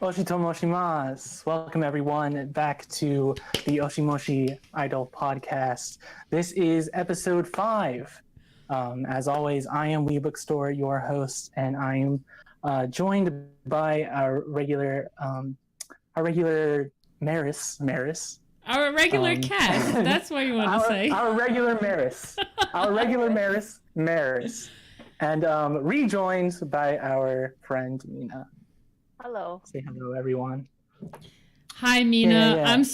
Oshi Moshi. Welcome everyone back to the Oshi Moshi Idol podcast. This is episode 5. As always, I am WeBookstore, your host, and I am joined by our regular Maris. Our regular cast. That's what you want to say. Our regular Maris. Maris. And rejoined by our friend Mina. Hello. Say hello, everyone. Hi, Mina. Yeah. I'm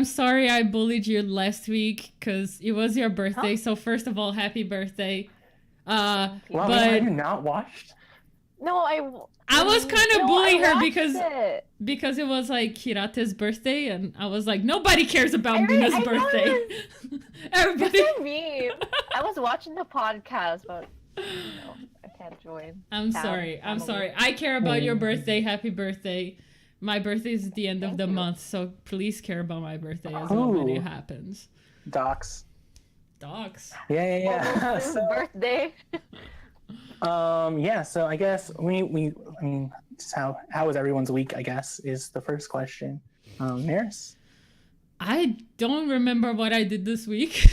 sorry I bullied you last week because it was your birthday. Huh? So first of all, happy birthday. Well, but have you not watched? No, I was kind of bullying her because it. it was like Hirate's birthday, and I was like, nobody cares about Mina's birthday. Everybody. You're so mean. I was watching the podcast, but I can't join. I'm sorry. I care about your birthday. Happy birthday. My birthday is at the end of the month, so please care about my birthday as well when it happens. Docs. Yeah. His birthday. So I guess just how was everyone's week, I guess, is the first question. Maris? I don't remember what I did this week.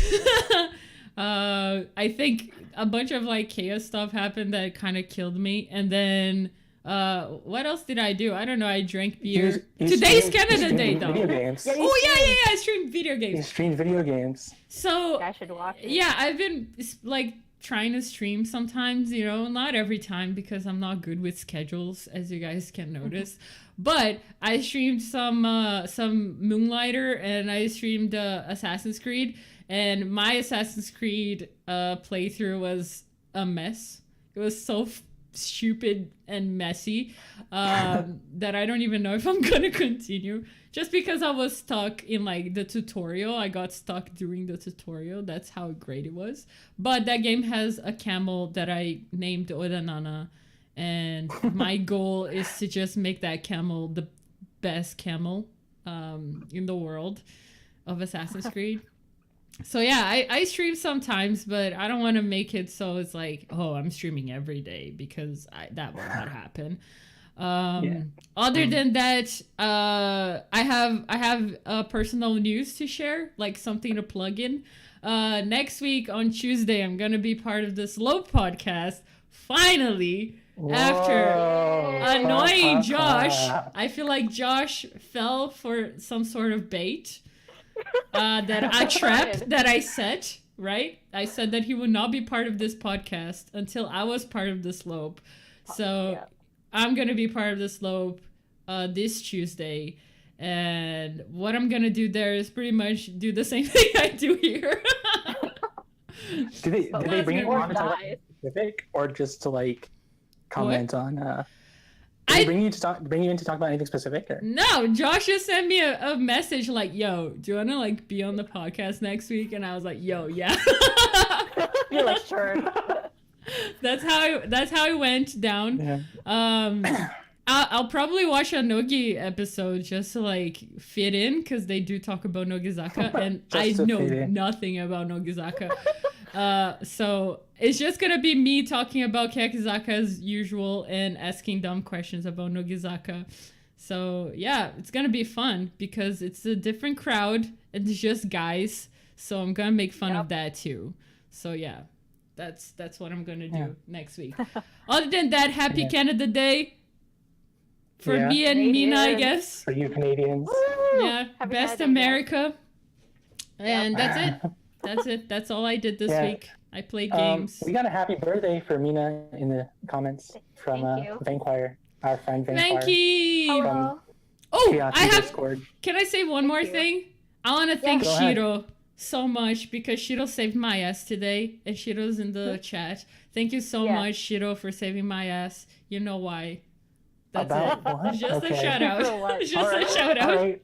I think a bunch of like chaos stuff happened that kind of killed me, and then what else did I do? I don't know. I drank beer. Today's Canada Day, though. Video games. Yeah, I streamed video games. You streamed video games. So I should watch it. yeah, I've been like trying to stream sometimes, not every time because I'm not good with schedules, as you guys can notice. But I streamed some Moonlighter, and I streamed Assassin's Creed. And my Assassin's Creed playthrough was a mess. It was so stupid and messy that I don't even know if I'm gonna continue. Just because I was stuck in like the tutorial. I got stuck during the tutorial. That's how great it was. But that game has a camel that I named Odanana. And my goal is to just make that camel the best camel in the world of Assassin's Creed. So yeah, I stream sometimes, but I don't want to make it so it's like, oh, I'm streaming every day, because that will not happen. Other than that, I have personal news to share, like something to plug in. Next week on Tuesday, I'm gonna be part of the Slow podcast. Finally, after annoying Josh, I feel like Josh fell for some sort of bait. A trap that I set, right? I said that he would not be part of this podcast until I was part of the Slope. So I'm going to be part of the Slope this Tuesday. And what I'm going to do there is pretty much do the same thing I do here. Did they bring you on to talk specific, or just to like comment on Did they bring you in to talk about anything specific? Or? No, Josh just sent me a message like, yo, do you want to like be on the podcast next week? And I was like, yo, yeah. You're like, sure. That's how it went down. Yeah. I'll probably watch a Nogi episode just to like fit in, because they do talk about Nogizaka, and I know nothing about Nogizaka. So it's just gonna be me talking about Keyaki as usual and asking dumb questions about Nogizaka. So yeah, it's gonna be fun because it's a different crowd and it's just guys. So I'm gonna make fun of that too. So yeah, that's what I'm gonna do next week. Other than that, happy Canada Day for me and Mina, I guess. For you Canadians. Woo! Yeah, best America. And that's it. That's all I did this week. I played games. We got a happy birthday for Mina in the comments from Vanquire, our friend Vanquire. Thank you. Hello. Oh, Discord. Can I say one more thing? I want to thank Shiro so much, because Shiro saved my ass today, and Shiro's in the chat. Thank you so much, Shiro, for saving my ass. You know why. That's it. What? Just a shout out. Just a shout out. Right.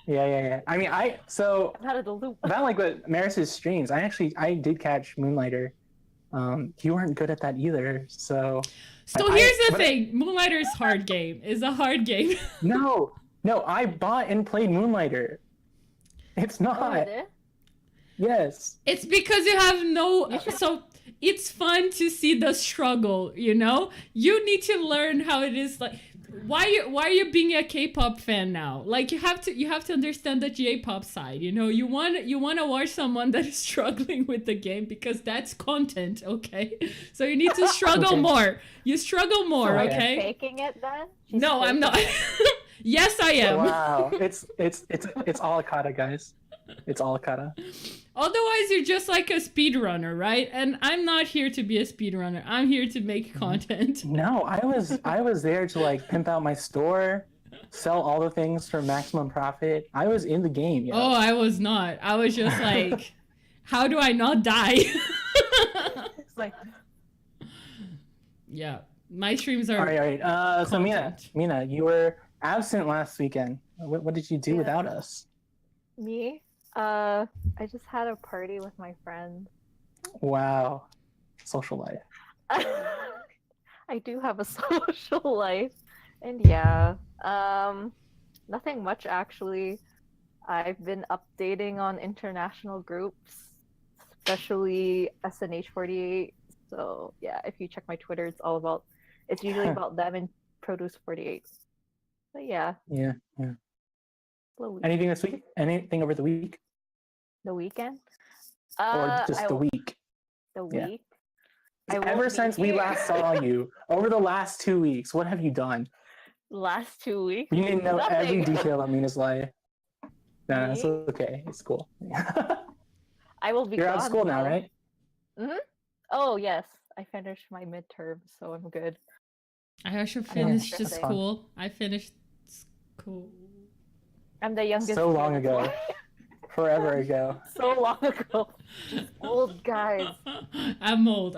Yeah. I mean, out of the loop. About like what Maris's streams, I did catch Moonlighter. You weren't good at that either, so. So here's the thing: Moonlighter's hard game. Is a hard game. No, I bought and played Moonlighter. It's not. Oh, yes. It's because you have no. So it's fun to see the struggle. You need to learn how it is like. why are you being a K-pop fan now? Like you have to understand the J-pop side. You know, you want to watch someone that is struggling with the game because that's content, okay? So you need to struggle Okay. more. You struggle more, Okay. okay? Faking it then? She's No, I'm faking not. it. Yes, I am. Wow, it's all Akata, guys. It's all Akata. Otherwise, you're just like a speedrunner, right? And I'm not here to be a speedrunner. I'm here to make content. No, I was there to like pimp out my store, sell all the things for maximum profit. I was in the game. Oh, I was not. I was just like, how do I not die? It's like, Yeah, my streams are. All right. So content. Mina, you were absent last weekend. What did you do Yeah. without us? me? I just had a party with my friends. Wow, social life. I do have a social life. And yeah, nothing much actually. I've been updating on international groups, especially SNH48. So yeah, if you check my Twitter, it's usually about them and Produce 48. But yeah, Yeah. slow week. Anything this week? Anything over the week, The weekend? or just the week? The Yeah. week. I won't Ever be since we here. last saw you, over the last 2 weeks, what have you done? Last 2 weeks. We need to know every Nothing. detail of Mina's life. No, it's Me? okay. It's cool. I will be You're out of gone, school now, though. right? Oh yes, I finished my midterm, so I'm good. I actually I finished finished it. school. I finished school. I'm the youngest. So long here, ago. that's why. Forever ago. So long ago. Just old guys. I'm old.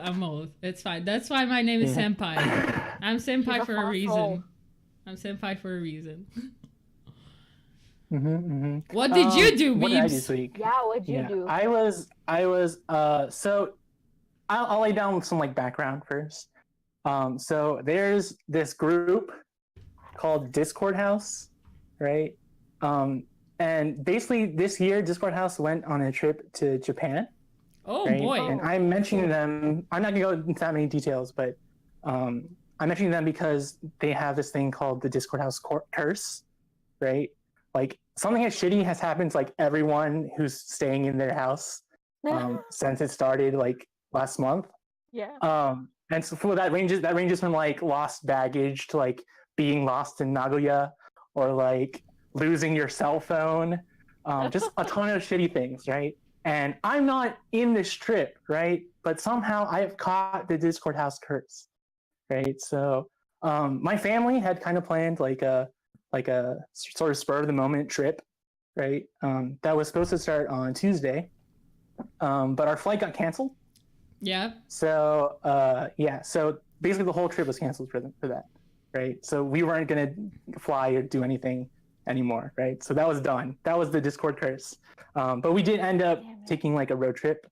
It's fine. That's why my name is Yeah. Senpai. I'm Senpai He's a for a fossil. reason. I'm Senpai for a reason. What What did you do, What did I do Weebs? this week? Yeah, what'd you do? I was so I'll lay down some like background first. So there's this group called Discord House, right? And basically this year Discord House went on a trip to Japan, Oh right? boy. And I'm mentioning them. I'm not gonna go into that many details, but I'm mentioning them because they have this thing called the Discord House curse, right? Like something as shitty has happened to like everyone who's staying in their house since it started like last month. Yeah. And so for that ranges from like lost baggage to like being lost in Nagoya, or like losing your cell phone, just a ton of shitty things, right? And I'm not in this trip, right? But somehow I have caught the Discord House curse, right? So my family had kind of planned like a sort of spur of the moment trip, right? That was supposed to start on Tuesday, but our flight got canceled. Yeah. So so basically the whole trip was canceled for that, right? So we weren't gonna fly or do anything anymore, right? So that was done. That was the Discord curse. But we did end up taking like a road trip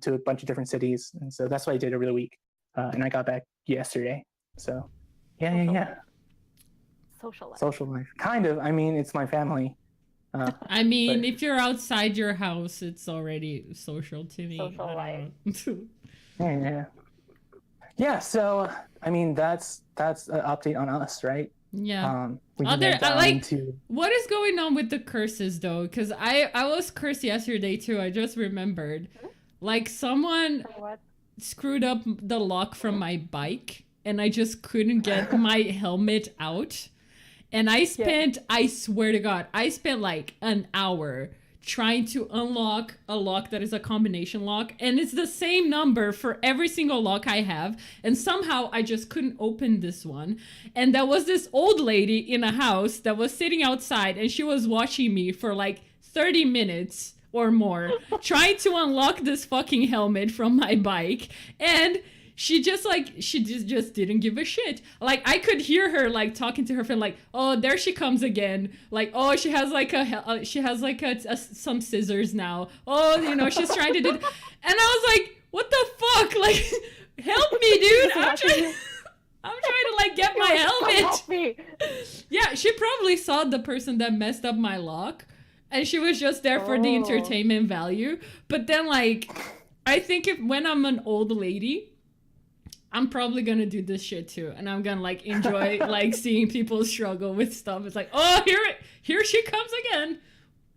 to a bunch of different cities, and so that's what I did over the week. And I got back yesterday. So yeah. Social life. Social life, kind of. I mean, it's my family. I mean, But- if you're outside your house, it's already social to me. Social I don't know. Yeah. So I mean, that's an update on us, right? Yeah. We can Other- get I down like- into What is going on with the curses though? Because I was cursed yesterday too. I just remembered. Like someone What? screwed up the lock from my bike and I just couldn't get my helmet out. And I swear to God, I spent like an hour trying to unlock a lock that is a combination lock. And it's the same number for every single lock I have. And somehow I just couldn't open this one. And there was this old lady in a house that was sitting outside and she was watching me for like 30 minutes or more trying to unlock this fucking helmet from my bike. And she just didn't give a shit. Like I could hear her like talking to her friend like, oh, there she comes again. Like, oh, she has like some scissors now. Oh, you know, she's trying to do. And I was like, what the fuck? Like, help me, dude. I'm trying to like get my helmet. Help me. Yeah, she probably saw the person that messed up my lock and she was just there for the Oh. entertainment value. But then like, I think when I'm an old lady, I'm probably gonna do this shit too, and I'm gonna like enjoy like seeing people struggle with stuff. It's like, oh, here she comes again,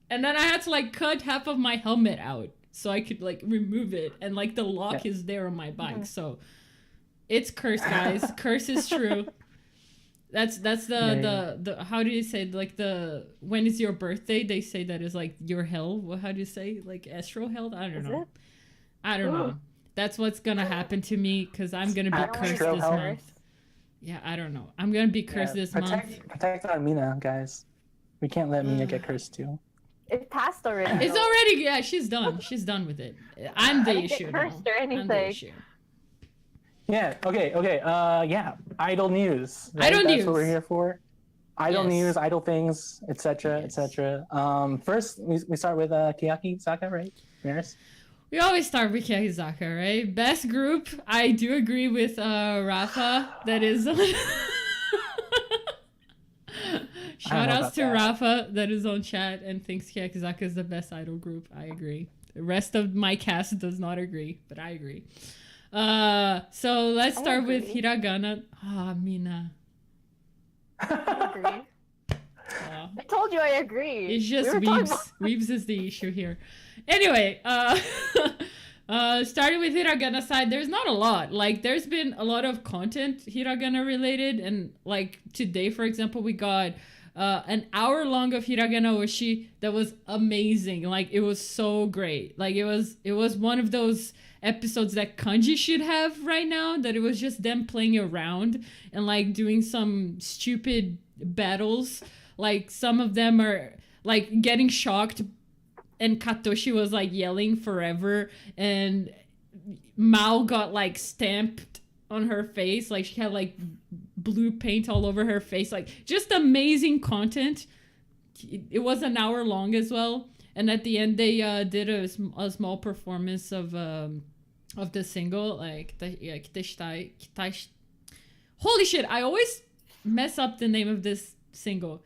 and then I had to like cut half of my helmet out so I could like remove it, and like the lock is there on my bike, so it's cursed, guys. Curse is true. That's the how do you say, like, the when is your birthday? They say that is like your hell. What, how do you say, like astral hell? I don't know. I don't know. That's what's gonna happen to me because I'm gonna be cursed this month. Yeah, I don't know. I'm gonna be cursed this month. Protect our Mina, guys. We can't let Mina get cursed too. It passed already. It's already, yeah. She's done. She's done with it. I'm the issue now. Cursed or anything. I'm the issue. Yeah. Okay. Yeah. Idle news. Right? Idle That's news. what we're here for. Idle Yes. news, idle things, etc., Yes. etc. First, we start with Keyaki Saka, right? Maris? We always start with Kiyahizaka, right? Best group. I do agree with Rafa. That is. Shout outs to Rafa that is on chat and thinks Kiyahizaka is the best idol group. I agree. The rest of my cast does not agree, but I agree. So let's start with hiragana. Mina. I agree. I told you I agree. It's just Weebs. Weebs is the issue here. Anyway, starting with hiragana side, there's not a lot. Like, there's been a lot of content hiragana related, and like today, for example, we got an hour long of hiragana oshi that was amazing. Like, it was so great. Like, it was one of those episodes that kanji should have right now, that it was just them playing around and like doing some stupid battles. Like, some of them are like getting shocked and Katoshi was like yelling forever, and Mao got like stamped on her face, like she had like blue paint all over her face. Like, just amazing content. It was an hour long as well, and at the end they did a small performance of the single, like holy shit, I always mess up the name of this single.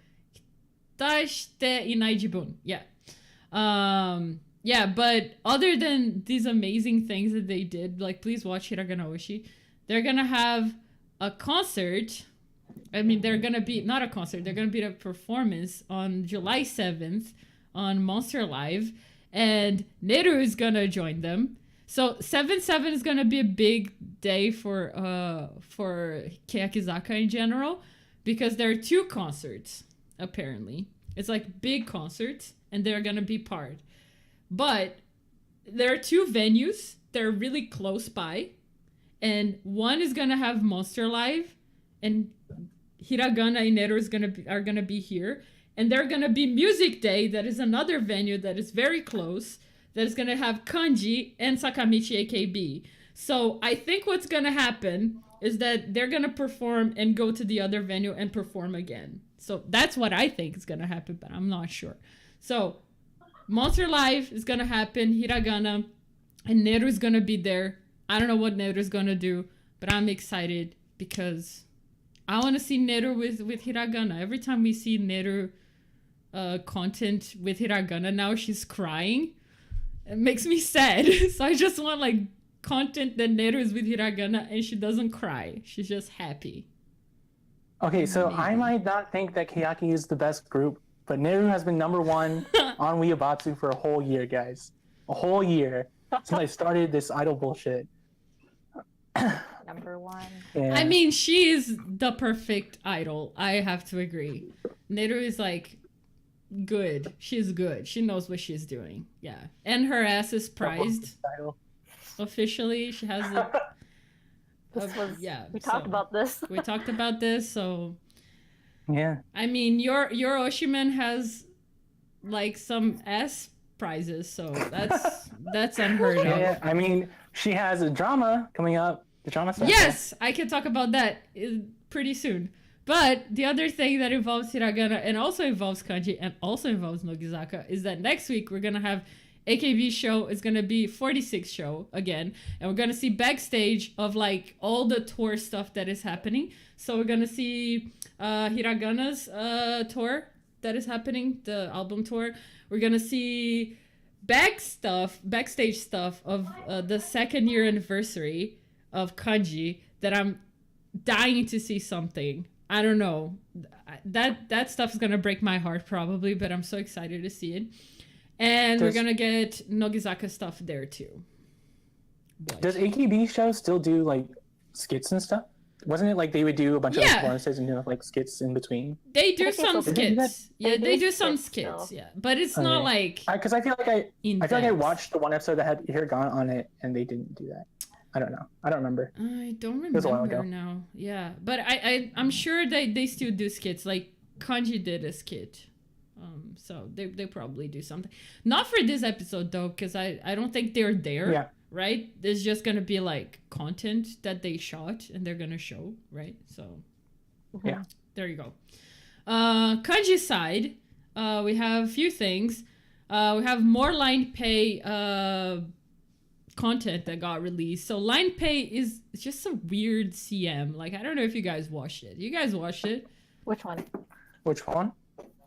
Yeah. Yeah, but other than these amazing things that they did, like, please watch Hiragana Oshi. They're gonna have a concert. I mean, they're gonna be, not a concert, they're gonna be a performance on July 7th on Monster Live, and Neru is gonna join them. So 7/7 is gonna be a big day for Keyakizaka in general, because there are 2 concerts, apparently. It's like big concerts, and they're gonna be part. But there are 2 venues that are really close by, and one is gonna have Monster Live, and Hiragana and Neru are gonna be here, and they're gonna be Music Day, that is another venue that is very close, that is gonna have Kanji and Sakamichi AKB. So I think what's gonna happen is that they're gonna perform and go to the other venue and perform again. So that's what I think is gonna happen, but I'm not sure. So Monster Live is gonna happen, hiragana, and Neru's gonna be there. I don't know what Neru's gonna do, but I'm excited because I want to see Neru with hiragana. Every time we see Neru content with hiragana, now she's crying. It makes me sad. So I just want like content that Neru is with hiragana and she doesn't cry. She's just happy. Okay, so I might not think that Keyaki is the best group, but Neru has been number 1 on Weeabatsu for a whole year, guys. A whole year since I started this idol bullshit. Number 1. Yeah. I mean, she is the perfect idol. I have to agree. Neru is like good. She's good. She knows what she's doing. Yeah. And her ass is prized. Officially, she has the... We talked about this. We talked about this, so... Yeah. I mean, your Oshiman has like some S prizes, so that's unheard of. Yeah, I mean, she has a drama coming up. The drama special. Yes, I can talk about that pretty soon. But the other thing that involves hiragana and also involves kanji and also involves nogizaka is that next week we're gonna have AKB show. Is gonna be 46 show again, and we're gonna see backstage of like all the tour stuff that is happening. So we're gonna see hiragana's tour that is happening, the album tour. We're gonna see backstage stuff of the 2nd year anniversary of kanji that I'm dying to see something. I don't know. That stuff's gonna break my heart probably, but I'm so excited to see it. And we're gonna get Nogizaka stuff there too. What? Does Aki-B show still do like skits and stuff? Wasn't it like they would do a bunch of like, bonuses and like skits in between? They do some skits. Yeah, they do some skits. Still. Yeah, but it's not like because I feel like I feel like I watched the one episode that had Hiragana on it, and they didn't do that. I don't know. I don't remember. I don't It was a while remember ago. now. Yeah, but I'm sure they still do skits. Like Kanji did a skit. So they probably do something. Not for this episode though, because I don't think they're there. Yeah. Right? There's just gonna be like content that they shot and they're gonna show, right? So yeah, there you go. Kanji side, we have a few things. We have more Line Pay content that got released. So Line Pay is just a weird CM. Like I don't know if you guys watched it. You guys watched it? Which one? Which one?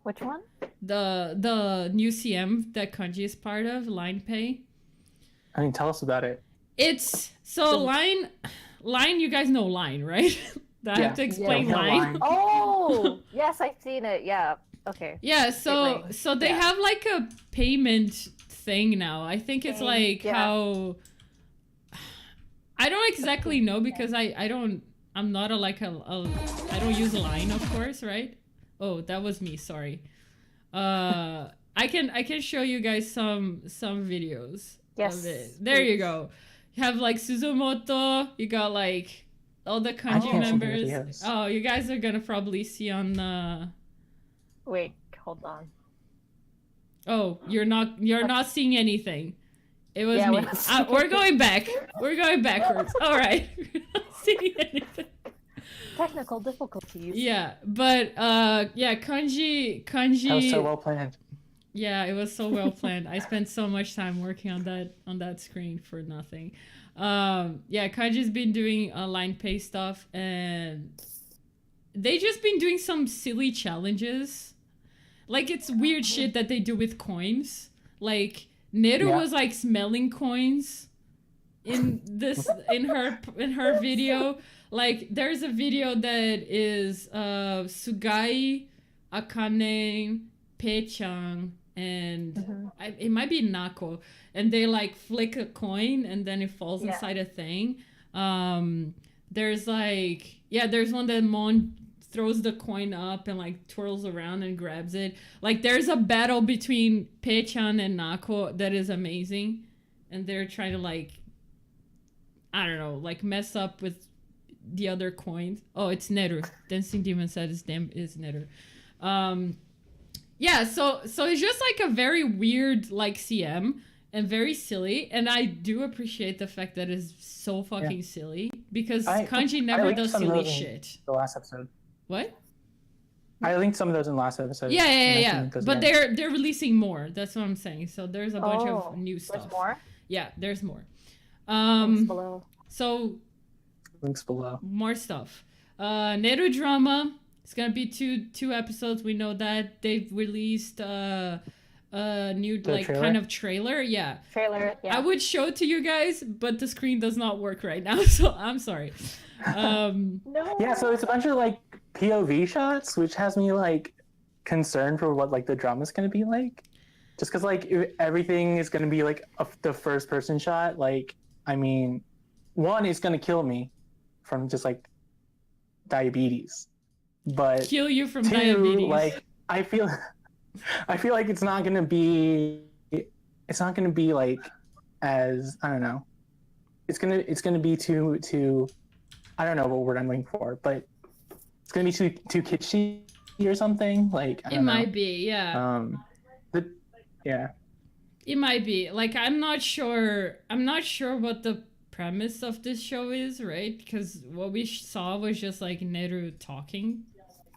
Which one? The new CM that Kanji is part of, Line Pay. I mean, tell us about it. It's so Line. You guys know Line, right? I have to explain Line. Oh, yes, I've seen it. Yeah. Okay. Yeah. So they have like a payment thing now. I think it's like how. I don't exactly know because I'm not I don't use Line, of course, right? Oh, that was me. Sorry. I can show you guys some videos. Yes. Of it. There you go. You have like Suzumoto. You got like all the Kanji members. Oh, you guys are gonna probably see on the. Wait, hold on. Oh, you're not seeing anything. It was me. We're We're going back. We're going backwards. All right. We're not seeing anything. Technical difficulties. Yeah, but Kanji. That was so well planned. Yeah, it was so well planned. I spent so much time working on that screen for nothing. Kanji's been doing Line Pay stuff, and they just been doing some silly challenges. Like it's weird shit that they do with coins. Like Neru was like smelling coins in her video. Like there's a video that is Sugai, Akane, Pei-chan, and it might be Nako, and they like flick a coin and then it falls inside a thing. There's like there's one that Mon throws the coin up and like twirls around and grabs it. Like there's a battle between Pei-chan and Nako that is amazing, and they're trying to like I don't know, like mess up with the other coins. Oh, it's Neru. Dancing Demon said his name is Neru. So it's just like a very weird like CM and very silly, and I do appreciate the fact that it's so fucking silly because Kanji never does silly shit. The last episode. What? I linked some of those in the last episode. Yeah. But they're releasing more. That's what I'm saying. So there's a bunch of new stuff. There's more? Yeah, there's more. Links below. So links below. More stuff. Neru drama. It's gonna be two episodes. We know that they've released new like trailer? kind of trailer. Yeah. Trailer. Yeah. I would show it to you guys, but the screen does not work right now, so I'm sorry. No. Yeah, so it's a bunch of like POV shots, which has me like concerned for what like the drama's gonna be like. Just because like everything is gonna be like the first person shot. Like, I mean, one is gonna kill me from just like diabetes, but kill you from two, diabetes. like I feel like it's not gonna be like as I don't know. It's gonna be too I don't know what word I'm looking for, but it's gonna be too kitschy or something. Like I don't know. Might be, yeah. It might be. Like I'm not sure what the premise of this show is, right? Because what we saw was just like Neru talking.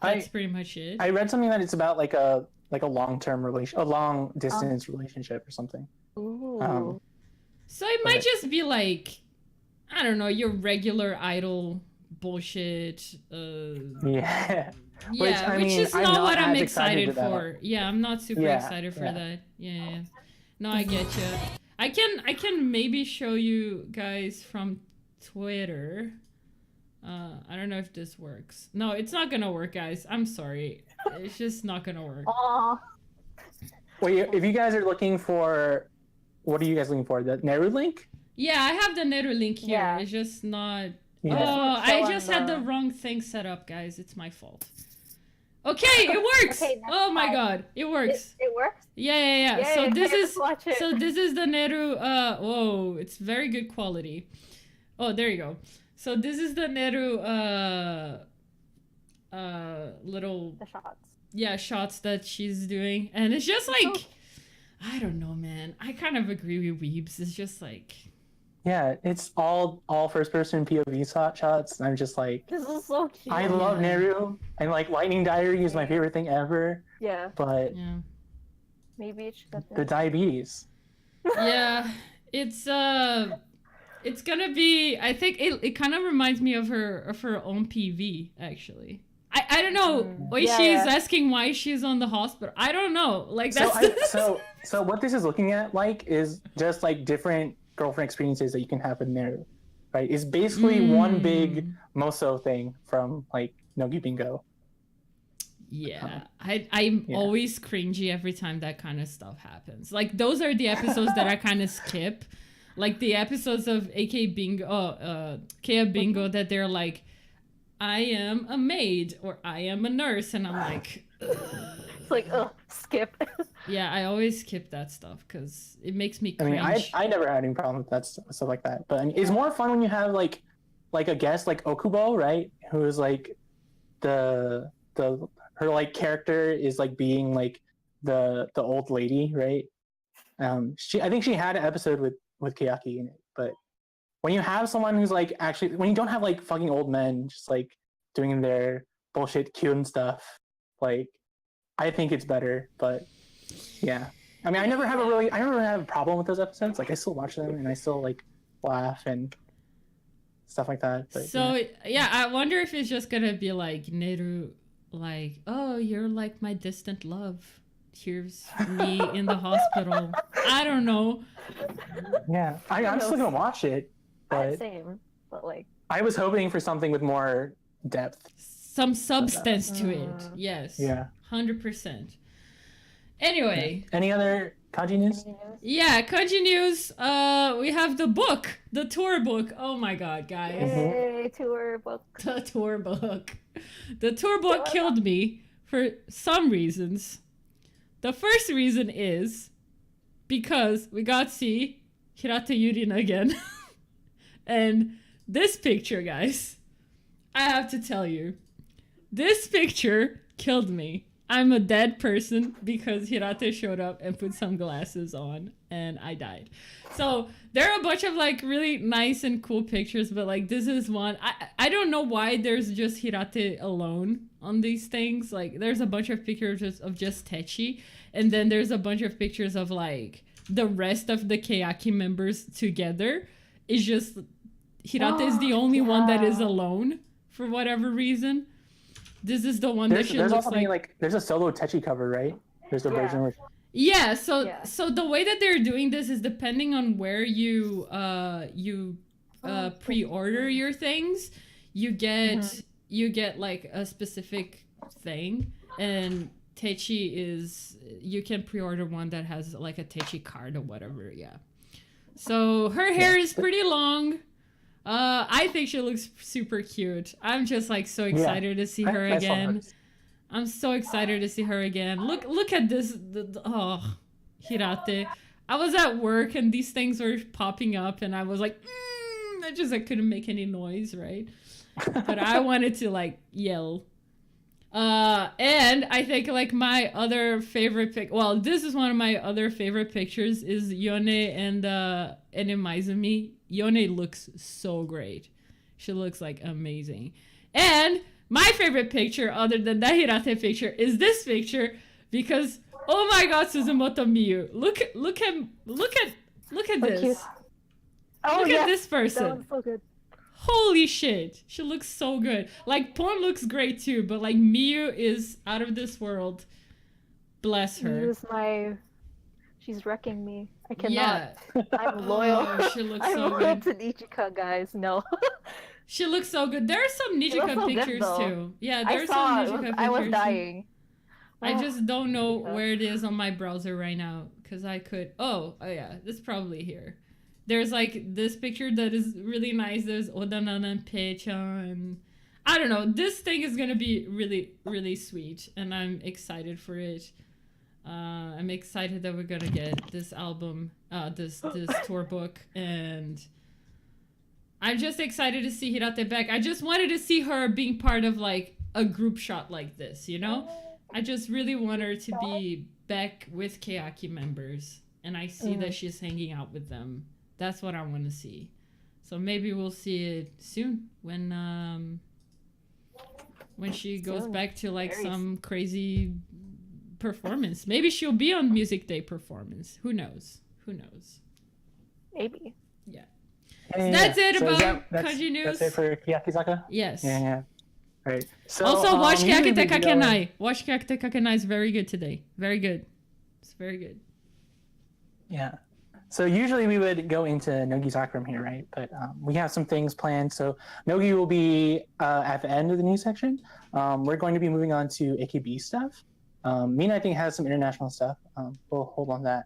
That's pretty much it. I read something that it's about like a long-term a long distance relationship or something. Ooh. So it might just be like, I don't know, your regular idol bullshit. Yeah. Which is not what I'm excited for. Yeah, I'm not super excited for that. Yeah. No, I get you. I can maybe show you guys from Twitter. I don't know if this works. No, it's not gonna work, guys. I'm sorry. It's just not gonna work. Aw. Wait, if you guys are looking for, what are you guys looking for? The Neru link? Yeah, I have the Neru link here. Yeah. It's just not. Yeah. Oh, I Show just on had the the- wrong thing set up, guys. It's my fault. Okay, it works. Okay, that's Oh my fine. god, it works. It works? Yeah. Yay, So this okay, is let's watch it. so this is the Neru. Whoa, it's very good quality. Oh, there you go. So this is the Neru. Little The shots. shots that she's doing, and it's just like, I don't know, man. I kind of agree with Weebs. It's just like. Yeah, it's all first person POV shots. And I'm just like, This is so cute. I love Neru, and like Lightning Diary is my favorite thing ever. Yeah, But Yeah. maybe it should have the been. diabetes. Yeah, it's gonna be. I think it kind of reminds me of her own PV actually. I don't know why Yeah, she's yeah. asking why she's on the hospital. I don't know. Like So that's so what this is looking at like is just like different girlfriend experiences that you can have in Neru, right? It's basically one big Moso thing from like Nogi Bingo. Yeah, I'm Yeah. always cringy every time that kind of stuff happens. Like those are the episodes that I kind of skip, like the episodes of AK Bingo, Kea Bingo that they're like, I am a maid or I am a nurse, and I'm like, It's like, skip. yeah, I always skip that stuff because it makes me I cringe. mean, I never had any problem with that stuff like that. But I mean, it's more fun when you have like a guest like Okubo, right? Who is like the her like character is like being like the old lady, right? I think she had an episode with Keyaki in it, but when you have someone who's like actually when you don't have like fucking old men just like doing their bullshit Kyun stuff, like I think it's better. But yeah, I mean, I never have a problem with those episodes. Like I still watch them and I still like laugh and stuff like that. But, So yeah, I wonder if it's just gonna be like Neru, like, oh, you're like my distant love. Here's me in the hospital. I don't know. yeah, I'm still gonna watch it, but Same, but like, I was hoping for something with more depth. Some substance to it. Yes. Yeah. 100%. Anyway. Any other kanji news? Yeah, kanji news. We have the book, the tour book. Oh my god, guys. yay, tour book. The tour book. The tour book killed me for some reasons. The first reason is because we got to see Hirata Yurina again. And this picture, guys, I have to tell you, this picture killed me. I'm a dead person because Hirata showed up and put some glasses on and I died. So there are a bunch of like really nice and cool pictures, but like this is one. I don't know why there's just Hirata alone on these things. Like there's a bunch of pictures of just Techi, and then there's a bunch of pictures of like the rest of the Keyaki members together. It's just Hirata is the only one that is alone for whatever reason. This is the one that she There's looks also like. there's a solo Techi cover, right? There's the version where Yeah, so Yeah. so the way that they're doing this is depending on where you pre-order your things, you get like a specific thing, and Techi is you can pre-order one that has like a Techi card or whatever. Yeah. So her hair is pretty long. I think she looks super cute. I'm just like so excited to see her I saw again. hers. I'm so excited to see her again. Look at this. Hirate. I was at work and these things were popping up and I was like, I couldn't make any noise, right? But I wanted to like yell. And I think like my other favorite this is one of my other favorite pictures is Yone and Maizumi. Yone looks so great. She looks like amazing. And my favorite picture, other than the Hirate picture, is this picture because oh my god, Suzumoto Miyu. Look at So this. cute. Oh, Look yeah. at this That person. one's so good. Holy shit. She looks so good. Like Pon looks great too, but like Miyu is out of this world. Bless her. She's wrecking me. I cannot. Yeah. I'm loyal. Oh, she looks I'm so loyal good. to Nichika, guys. No. She looks so good. There are some looks Nijika so good, pictures though. too. Yeah, I there's saw some it. Nijika I was pictures. dying. I just don't know Nijika. where it is on my browser right now because I could. Oh yeah, it's probably here. There's like this picture that is really nice. There's Odanana Pecha and I don't know. This thing is gonna be really really sweet, and I'm excited for it. I'm excited that we're gonna get this album, this tour book, and I'm just excited to see Hirate back. I just wanted to see her being part of like a group shot like this, you know? I just really want her to be back with Keyaki members, and I see that she's hanging out with them. That's what I want to see. So maybe we'll see it soon when she goes back to like some crazy performance. Maybe she'll be on Music Day performance. Who knows? Maybe. Yeah. Yeah, So that's it so about that's Kanji news. That's it for Kiyakizaka? Yes. Yeah. Right. So, Also, watch usually Keyakite we go- Kakenai. Watch Keyakite Kakenai is very good today. Very good. It's very good. Yeah. So usually we would go into Nogi Sakura here, right? But we have some things planned. So Nogi will be at the end of the news section. We're going to be moving on to AKB stuff. Mina, I think, has some international stuff. We'll hold on that.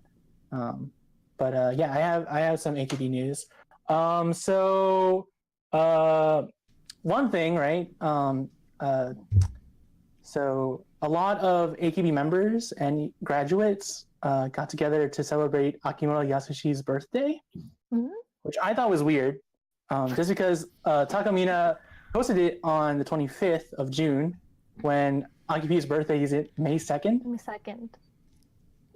But yeah, I have some AKB news. One thing, right? So a lot of AKB members and graduates got together to celebrate Akimoto Yasushi's birthday, which I thought was weird, just because Takamina posted it on the 25th of June, when Aki-P's birthday is May 2nd. May 2nd.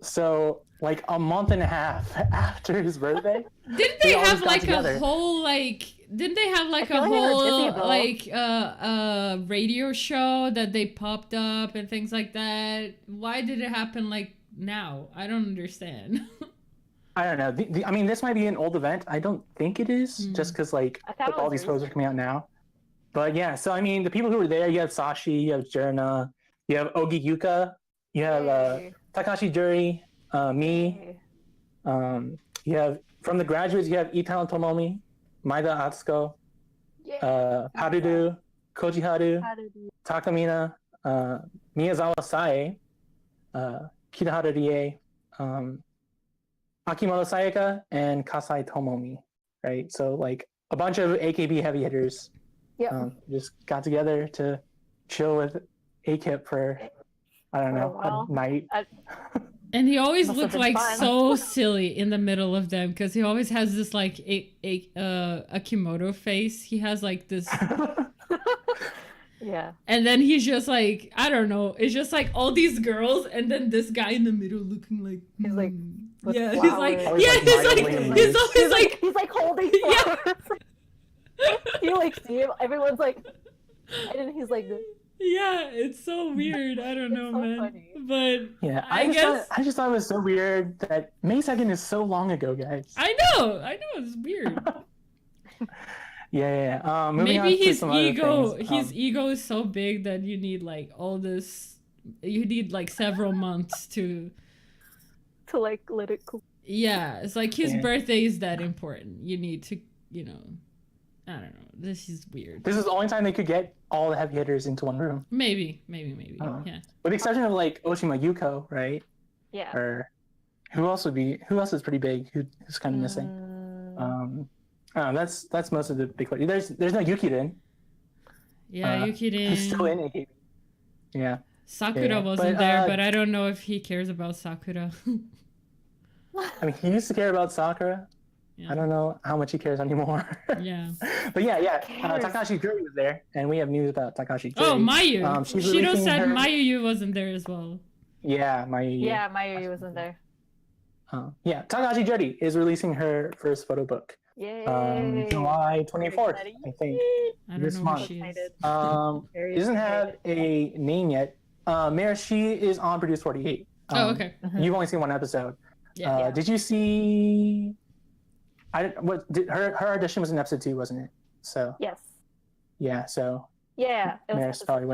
So, like a month and a half after his birthday. Didn't they all have just got like together. a whole like? Didn't they have like I a feel like they were whole busy, though. like radio show that they popped up and things like that? Why did it happen like now? I don't understand. I don't know. I mean, this might be an old event. I don't think it is, just because like I thought it all was these photos are coming out now. But yeah, so I mean, the people who were there, you have Sashi, you have Jurna, you have Ogi Yuka, you have Yay. Takashi Juri, me. Yay. You have from the graduates, you have Itano Tomomi, Maida Atsuko, Yay. Harudu, Koji Haru, How did you- Takamina, Miyazawa Sae, Kitaharu Rie, Akimoto Sayaka, and Kasai Tomomi, right? So like a bunch of AKB heavy hitters Yep. just got together to chill with AKIP for, I don't know, wow. a night. And he always Must have looked been like fun. so silly in the middle of them because he always has this like Akimoto face. He has like this, Yeah. and then he's just like, I don't know. It's just like all these girls, and then this guy in the middle looking like He's like, with yeah, flowers. he's like, Always yeah, like he's mildly like, amused. he's always like, He's like holding Yeah. flowers. You like see him, everyone's like, and then he's like, yeah, it's so weird. I don't know, so man. funny. But Yeah, I I just thought it was so weird that May 2nd is so long ago, guys. I know, it's weird. Yeah. Moving on Maybe to his some other ego, things. his ego is so big that you need like all this. You need like several months to. to like let it cool. Yeah, it's like his Yeah. birthday is that important. You need to, I don't know. This is weird. This is the only time they could get all the heavy hitters into one room, Maybe. Yeah. with the exception of like Oshima Yuko, right? Yeah. Or who else is pretty big? Who's kind of missing? That's most of the big. There's no Yukirin. Yeah, Who's Yukiden. still in AKB. Yeah. Sakura Yeah, wasn't but, there, but I don't know if he cares about Sakura. I mean, he used to care about Sakura. Yeah. I don't know how much he cares anymore. Yeah. But yeah. cares? Takashi Juri was there, and we have news about Takashi Juri. Oh, Mayu. she's Shido releasing said her- Mayu wasn't there as well. Yeah, Mayu. Yeah, Mayuri wasn't there. Yeah, Takashi Juri is releasing her first photo book. Yay. July 24th, Exciting. I think. I don't This know month. who she is. Excited. It doesn't have a name yet. Mare, she is on Produce 48. Oh, okay. You've only seen one episode. Yeah. Did you see? Her audition was in episode 2, wasn't it? So Yes. yeah, so Yeah. It Mare was probably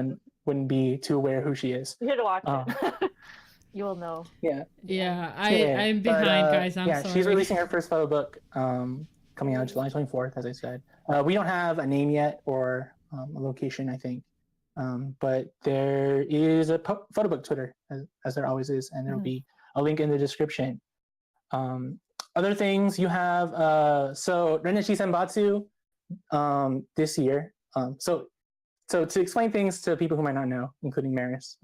wouldn't be too aware who she is. you should watch it. You will know. Yeah. Yeah, Yeah, I'm but, behind, guys. I'm yeah, sorry. she's releasing her first photo book coming out July 24th, as I said. We don't have a name yet or a location, I think. But there is a photobook Twitter, as there always is, and there will be a link in the description. Other things you have, so Rennichi Senbatsu this year. So to explain things to people who might not know, including Maris,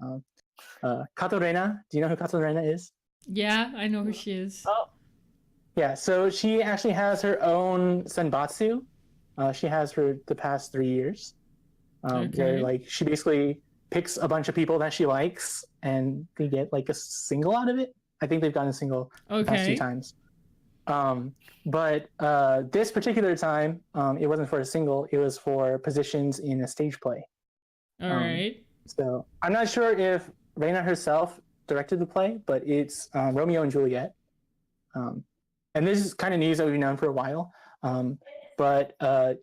Kato Rena, do you know who Kato Rena is? Yeah, I know who she is. Oh, Yeah, so she actually has her own senbatsu. She has for the past 3 years. Where like she basically picks a bunch of people that she likes, and they get like a single out of it. I think they've gotten a single the past 2 times. But this particular time, it wasn't for a single. It was for positions in a stage play. All right. So I'm not sure if Reina herself directed the play, but it's Romeo and Juliet. And this is kind of news that we've known for a while. But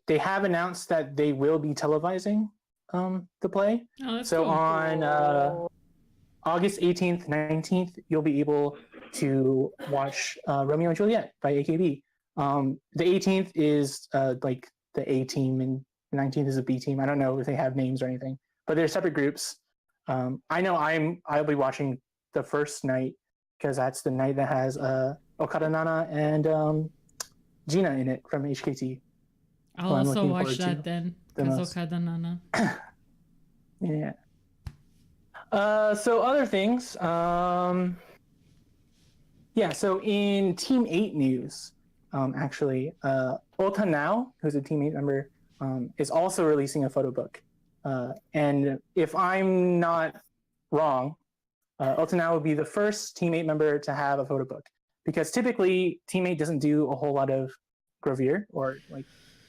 they have announced that they will be televising the play. Oh, that's so cool. on August 18th, 19th, you'll be able to watch Romeo and Juliet by Aki-P. The 18th is like the A team, and the 19th is a B team. I don't know if they have names or anything, but they're separate groups. I know I'll be watching the first night because that's the night that has Okada Nana and Gina in it from HKT. I'll also watch that then, because Okada Nana. Yeah. So other things. Yeah, so in Team 8 news, actually, Ota Now, who's a Team 8 member, is also releasing a photo book. And if I'm not wrong, Ota Now would be the first Team 8 member to have a photo book. Because typically, Team 8 doesn't do a whole lot of gravure or like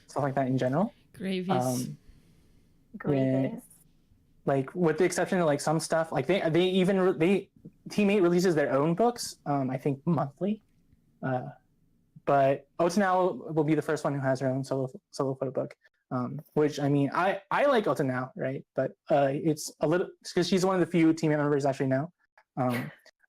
stuff like that in general. Gravies. Gravies. Yeah, like with the exception of like some stuff, like they Team 8 releases their own books, I think monthly. But Ota Now will be the first one who has her own solo photo book. Which I mean, I like Ota Now, right? But it's a little because she's one of the few Team 8 members actually know.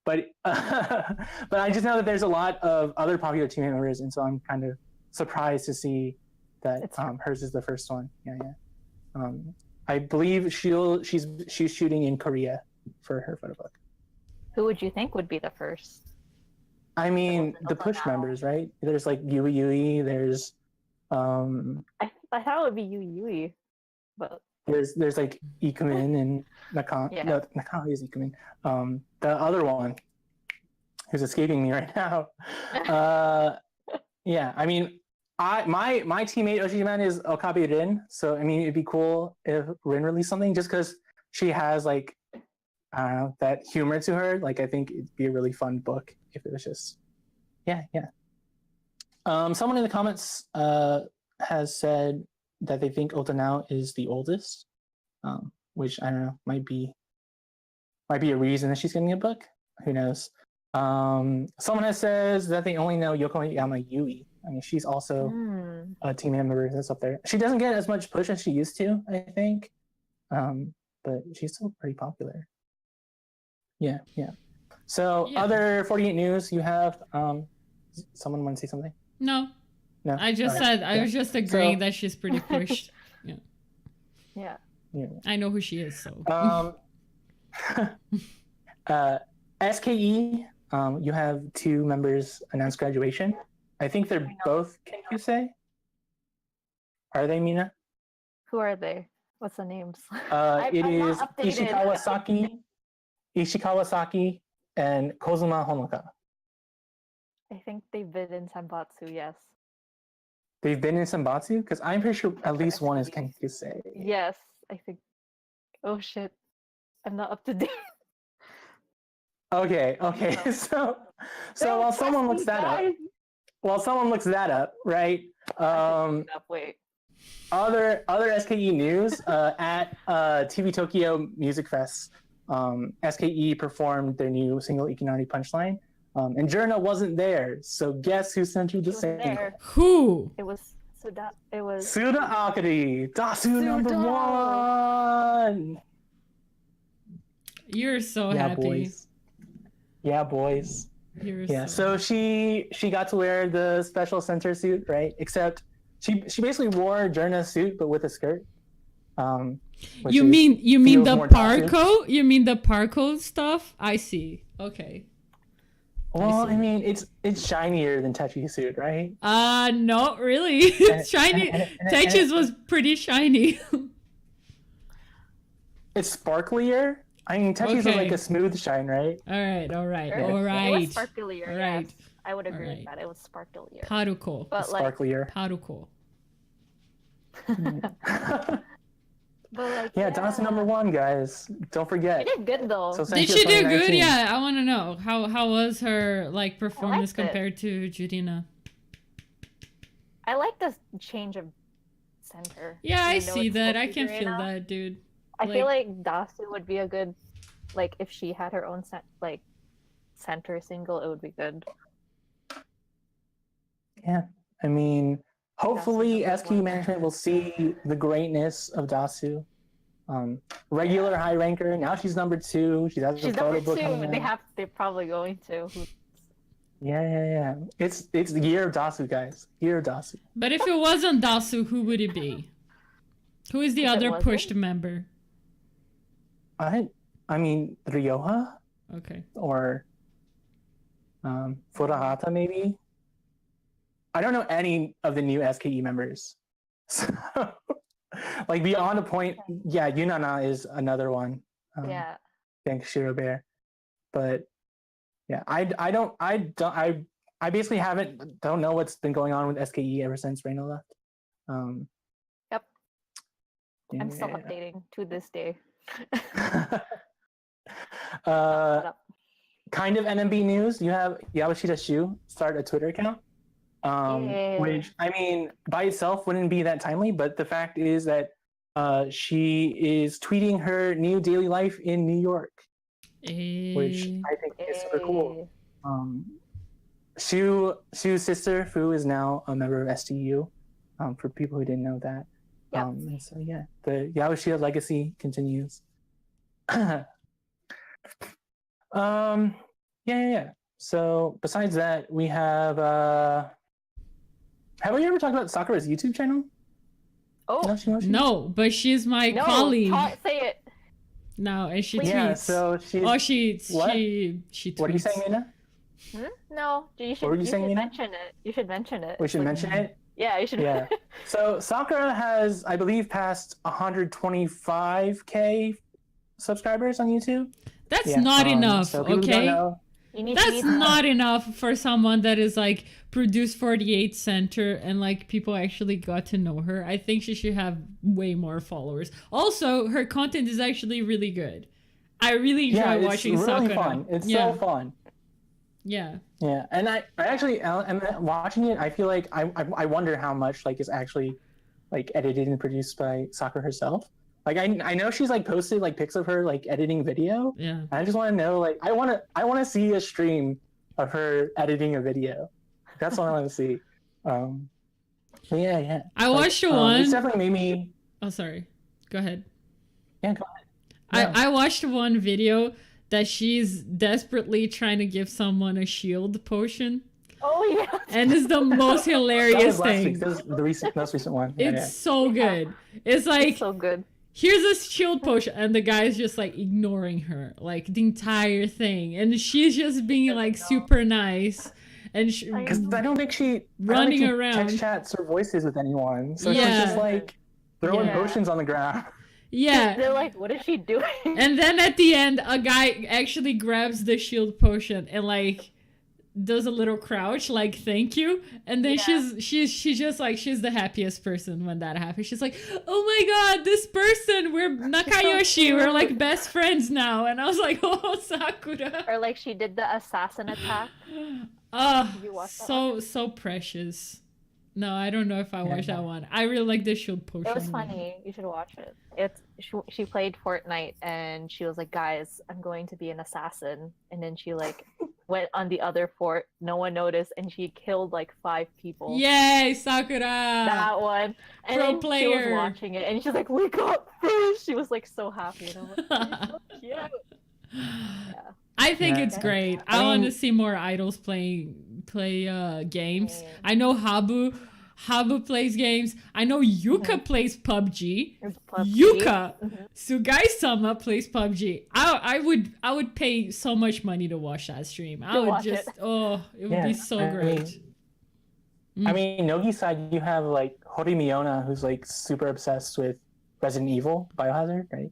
But I just know that there's a lot of other popular Team 8 members, and so I'm kind of surprised to see that hers is the first one. Yeah. I believe she's shooting in Korea for her photo book. Who would you think would be the first? I mean, the push members, right? There's like Yui. There's I thought it would be Yui, but there's like Ikumin and Nakano. Yeah. No, Nakano is Ikumin. The other one who's escaping me right now. Yeah, I mean, my teammate Oshiman is Okabe Rin, so I mean it'd be cool if Rin released something just because she has like that humor to her. Like I think it'd be a really fun book if it was just yeah. Someone in the comments has said that they think Ota Now is the oldest, which I don't know might be a reason that she's getting a book. Who knows? Someone has says that they only know Yokoyama Yui. I mean, she's also a team member that's up there. She doesn't get as much push as she used to, I think, but she's still pretty popular. Yeah. So other 48 news, you have someone want to say something? No. I just right. said I was just agreeing that she's pretty pushed. yeah. I know who she is. So. SKE, you have 2 members announced graduation. I think they're both Kenkyu-sei. Are they, Mina? Who are they? What's the names? It is Ishikawa Saki and Kozuma Honoka. I think they've been in Senbatsu, yes. They've been in Senbatsu? Because I'm pretty sure at least one is Kenkyu-sei. Yes, I think. Oh shit. I'm not up to date. Okay. So while someone looks that up, right? Wait. Other SKE news at TV Tokyo Music Fest, SKE performed their new single Ikinari Punchline, and Jurna wasn't there. So guess who sent you the single? Who? It was Suda Akari, Dasu number 1. You're so happy. Yeah, boys. You're Yeah, so she got to wear the special center suit, right? Except she basically wore Journa's suit but with a skirt. You mean the more Dasu. parko? You mean the parko stuff? I see. Okay. Well, I mean, it's shinier than Techi's suit, right? Not really. Shiny. Techi's was pretty shiny. It's sparklier. I mean, Techi's was like a smooth shine, right? All right. It was sparklier. All right. Yes. I would agree with that. It was sparklier. Paruko. But Sparklier. Paruko. But like, yeah, Dasu #1, guys. Don't forget. She did good though. So Did she do good? Yeah, I want to know how was her like performance compared to Jurina. I like the change of center. Yeah, I see that. I can feel that, dude. I feel like Dasu would be a good, like, if she had her own center single, it would be good. Yeah, I mean, hopefully SQ management will see the greatness of Dasu. Regular high ranker. Now she's #2. She's a photo book coming out. They're probably going to. Yeah. It's the year of Dasu, guys. Year of Dasu. But if it wasn't Dasu, who would it be? Who is the other pushed member? I mean Ryoha Okay. or Furahata maybe. I don't know any of the new SKE members. So, like beyond a point, yeah, Yunana is another one. Yeah. Thanks, Shirobere. But yeah, I basically don't know what's been going on with SKE ever since Reina left. Yep. I'm still updating to this day. Kind of NMB news. You have Yamashita Shu start a Twitter account. Which I mean by itself wouldn't be that timely, but the fact is that she is tweeting her new daily life in New York, which I think is super cool. Shu's sister Fu is now a member of STU. For people who didn't know that. Yep. And so yeah, the Yaoshia legacy continues. Yeah. So besides that, we have we ever talked about Sakura's YouTube channel? Oh no, but she's my colleague. Say it. No, and she tweets. Yeah, so she tweets. What are you saying, Mina? No, you should mention it. You should mention it. We should mention it? Yeah, you should. Yeah. So Sakura has, I believe, passed 125k subscribers on YouTube. That's not enough, so okay? That's not enough for someone that is like produced 48 Center and like people actually got to know her. I think she should have way more followers. Also, her content is actually really good. I really enjoy watching Sakura. Fun. It's so fun. Yeah. Yeah, and I actually am watching it. I feel like I wonder how much like is actually like edited and produced by Sakura herself. Like I know she's like posted like pics of her like editing video. Yeah. I just want to know like I want to see a stream of her editing a video. That's what I want to see. Yeah. I watched one. It's definitely made me. Oh, sorry. Go ahead. Yeah, go ahead. I watched one video that she's desperately trying to give someone a shield potion. Oh yeah. And it's the most hilarious thing. That was the most recent one. It's so good. It's like it's so good. Here's a shield potion, and the guy's just like ignoring her, like the entire thing, and she's just being like super nice, and because I don't think she running around text chats or voices with anyone, so she's just like throwing potions on the ground. Yeah, they're like, what is she doing? And then at the end, a guy actually grabs the shield potion and like does a little crouch, like thank you, and then she's just like she's the happiest person when that happens. She's like, oh my god, this person, we're Nakayoshi, we're like best friends now, and I was like, oh Sakura. Or like she did the assassin attack. So precious. No, I don't know if I watched that one. I really like the shield potion. It was funny. You should watch it. She played Fortnite and she was like, guys, I'm going to be an assassin. And then she like went on the other fort. No one noticed and she killed like 5 people. Yay, Sakura! That one. And Pro then player. She was watching it and she's like, we got first. She was like so happy. And I'm like, so cute. Yeah. I think Yeah. it's great. I I want to mean- see more idols play games. I know Habu plays games. I know Yuka plays PUBG. It's PUBG. Yuka Mhm. Sugai-sama plays PUBG. I would pay so much money to watch that stream. I To would watch just it. it would be so I great. I mean, Nogi's side, you have like Hori Miona, who's like super obsessed with Resident Evil, Biohazard, right?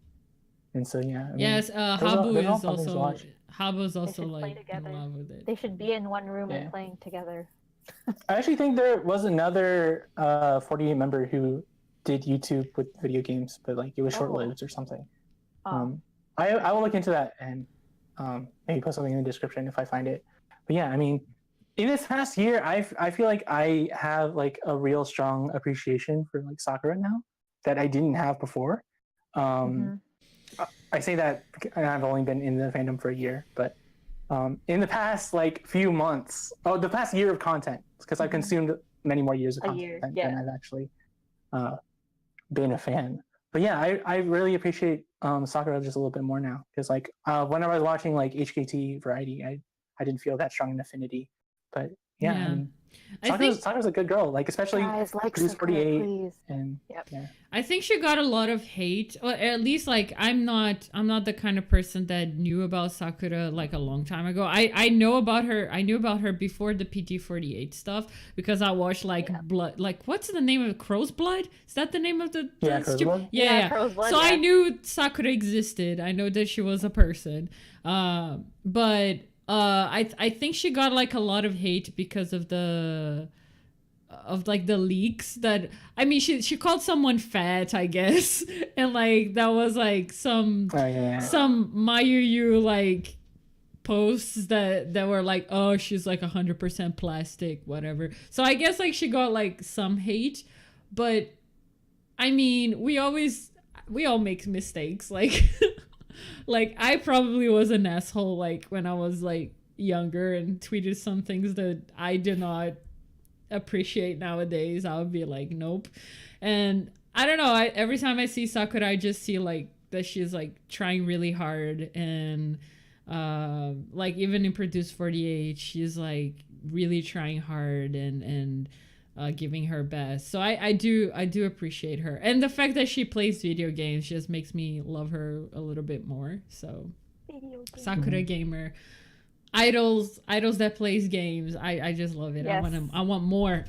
And so yeah. I mean, Yes, those are Habu all is fun things to also watch. Habu's also should play like in together. love with it. They should be in one room Yeah. and playing together. I actually think there was another 48 member who did YouTube with video games, but like it was short-lived or something. I will look into that and maybe put something in the description if I find it. But yeah, I mean, in this past year, I feel like I have like a real strong appreciation for like Sakura now that I didn't have before. I say that I've only been in the fandom for a year, but in the past like few months, the past year of content, because I've consumed many more years of content than I've actually been a fan. But yeah, I really appreciate Sakura just a little bit more now, because like whenever I was watching like HKT Variety, I didn't feel that strong an affinity. But yeah, I mean, Sakura's a good girl, like especially Guys, like Produce Sakura, 48 please. and Yep. yeah. I think she got a lot of hate, or at least like I'm not the kind of person that knew about Sakura like a long time ago. I knew about her before the PT48 stuff, because I watched like blood, like what's the name of Crow's Blood? Is that the name of the Crow's Blood? Yeah. Crow's Blood, So I knew Sakura existed. I know that she was a person. But I think she got like a lot of hate because of the leaks that, I mean, she called someone fat, I guess, and like that was like some Mayuyu like posts that were like, oh, she's like 100% plastic, whatever. So I guess like she got like some hate, but I mean, we all make mistakes, like like I probably was an asshole like when I was like younger and tweeted some things that I did not appreciate nowadays. I would be like, nope. And I don't know, every time I see Sakura, I just see like that she's like trying really hard, and like even in Produce 48, she's like really trying hard and giving her best. So I do appreciate her, and the fact that she plays video games just makes me love her a little bit more. So Sakura gamer, idols that plays games, I just love it. Yes. I want more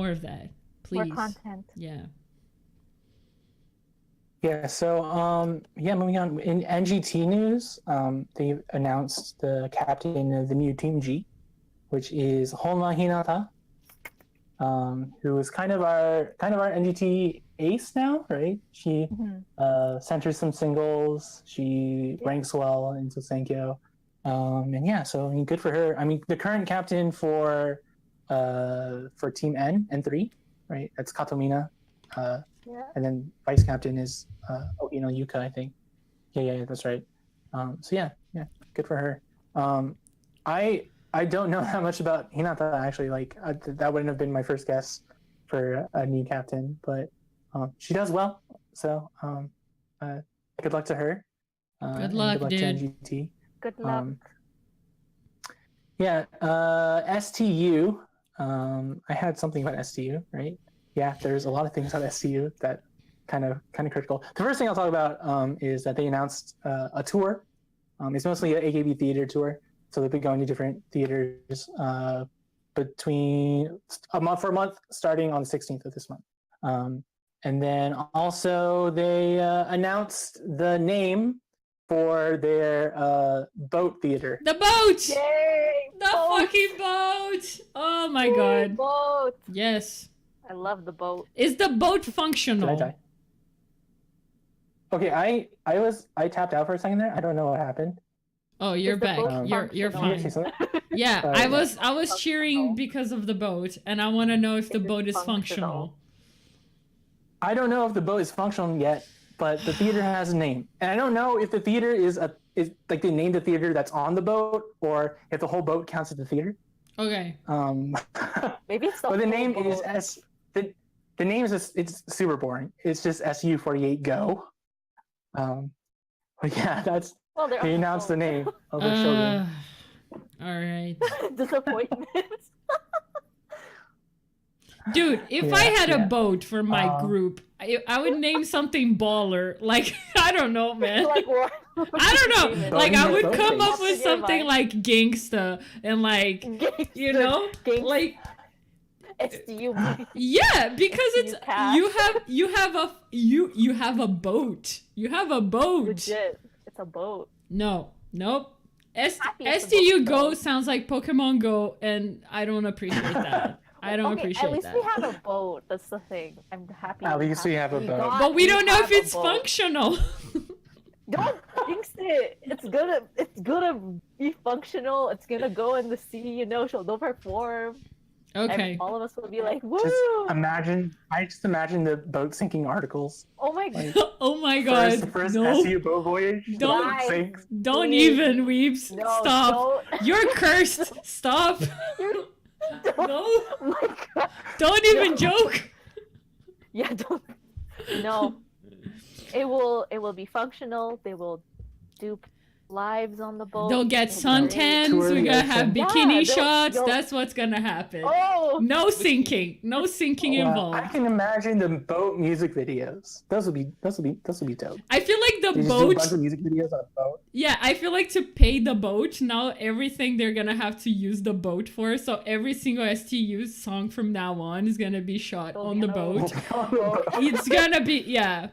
of that, please. More content. Yeah, so moving on, in NGT news, they announced the captain of the new Team G, which is Honma Hinata, who is kind of our NGT ace now, right? She centers some singles, she ranks well into Senkyo, and yeah, so I mean, good for her. I mean, the current captain for Team N and 3, right? That's Takamina. And then vice captain is Yuka, I think. Yeah, that's right. So yeah, good for her. I don't know that much about Hinata, actually. Like that wouldn't have been my first guess for a new captain, but she does well. So good luck to her. Good luck, to dude. NGT. Good luck. STU. I had something about STU, right? Yeah, there's a lot of things about STU that kind of critical. The first thing I'll talk about is that they announced a tour. It's mostly an AKB theater tour, so they'll be going to different theaters between a month, starting on the 16th of this month. And then also they announced the name for their boat theater. The boat! Yay! The fucking boat! Oh my god. Boat! Yes. I love the boat. Is the boat Did I functional? die? Okay, I tapped out for a second there. I don't know what happened. Oh, you're Is the back. boat You're functional? Did you see fine. something? Yeah, Sorry. I was cheering because of the boat, and I want to know if the Is it boat is functional? functional. I don't know if the boat is functional yet, but the theater has a name, and I don't know if the theater is like they named the theater that's on the boat, or if the whole boat counts as the theater. Okay. Maybe it's the But the whole name boat. is the name is it's super boring. It's just SU48 Go. But yeah, that's Well, they're He on announced the phone. name of the showroom. All right. Disappointment. Dude, if Yeah, I had a yeah. boat for my group, I would name something baller. Like, I don't know, man. Like what? I don't know. Like, I would come up What's with in your something mind? like gangsta and like, you know, like, STU. yeah, because it's cash. you have a boat. You have a boat. Legit. It's a boat. No, nope. Happy it's a STU boat, Go though. sounds like Pokemon Go, and I don't appreciate that. I don't Okay, appreciate at least that. we have a boat. That's the thing. I'm happy. At least we have a boat. But we don't know if it's functional. Don't jinx it. It's gonna be functional. It's gonna go in the sea. You know, they'll perform. Okay. And all of us will be like, woo! I just imagine the boat sinking articles. Oh my god. Oh my god. The first No. SU boat voyage. Don't- boat sinks. Don't Please. even, Weebs. No, Stop. don't. You're cursed. Stop. Don't. No. Oh my god. Don't even No. joke. Yeah, don't. No. It will be functional. They will do lives on the boat. They'll get It'll be great. suntans. Tour We're the gonna have ocean. bikini Yeah, shots. they'll- That's what's gonna happen. Oh! No sinking. No sinking Wow, I involved. can imagine the boat music videos. Those would be dope. I feel like They the just do a boat. bunch of music videos on a boat. Yeah, I feel like to pay the boat, now everything they're gonna have to use the boat for. So every single STU song from now on is gonna be shot They'll on be the on a boat. boat. It's gonna be, yeah.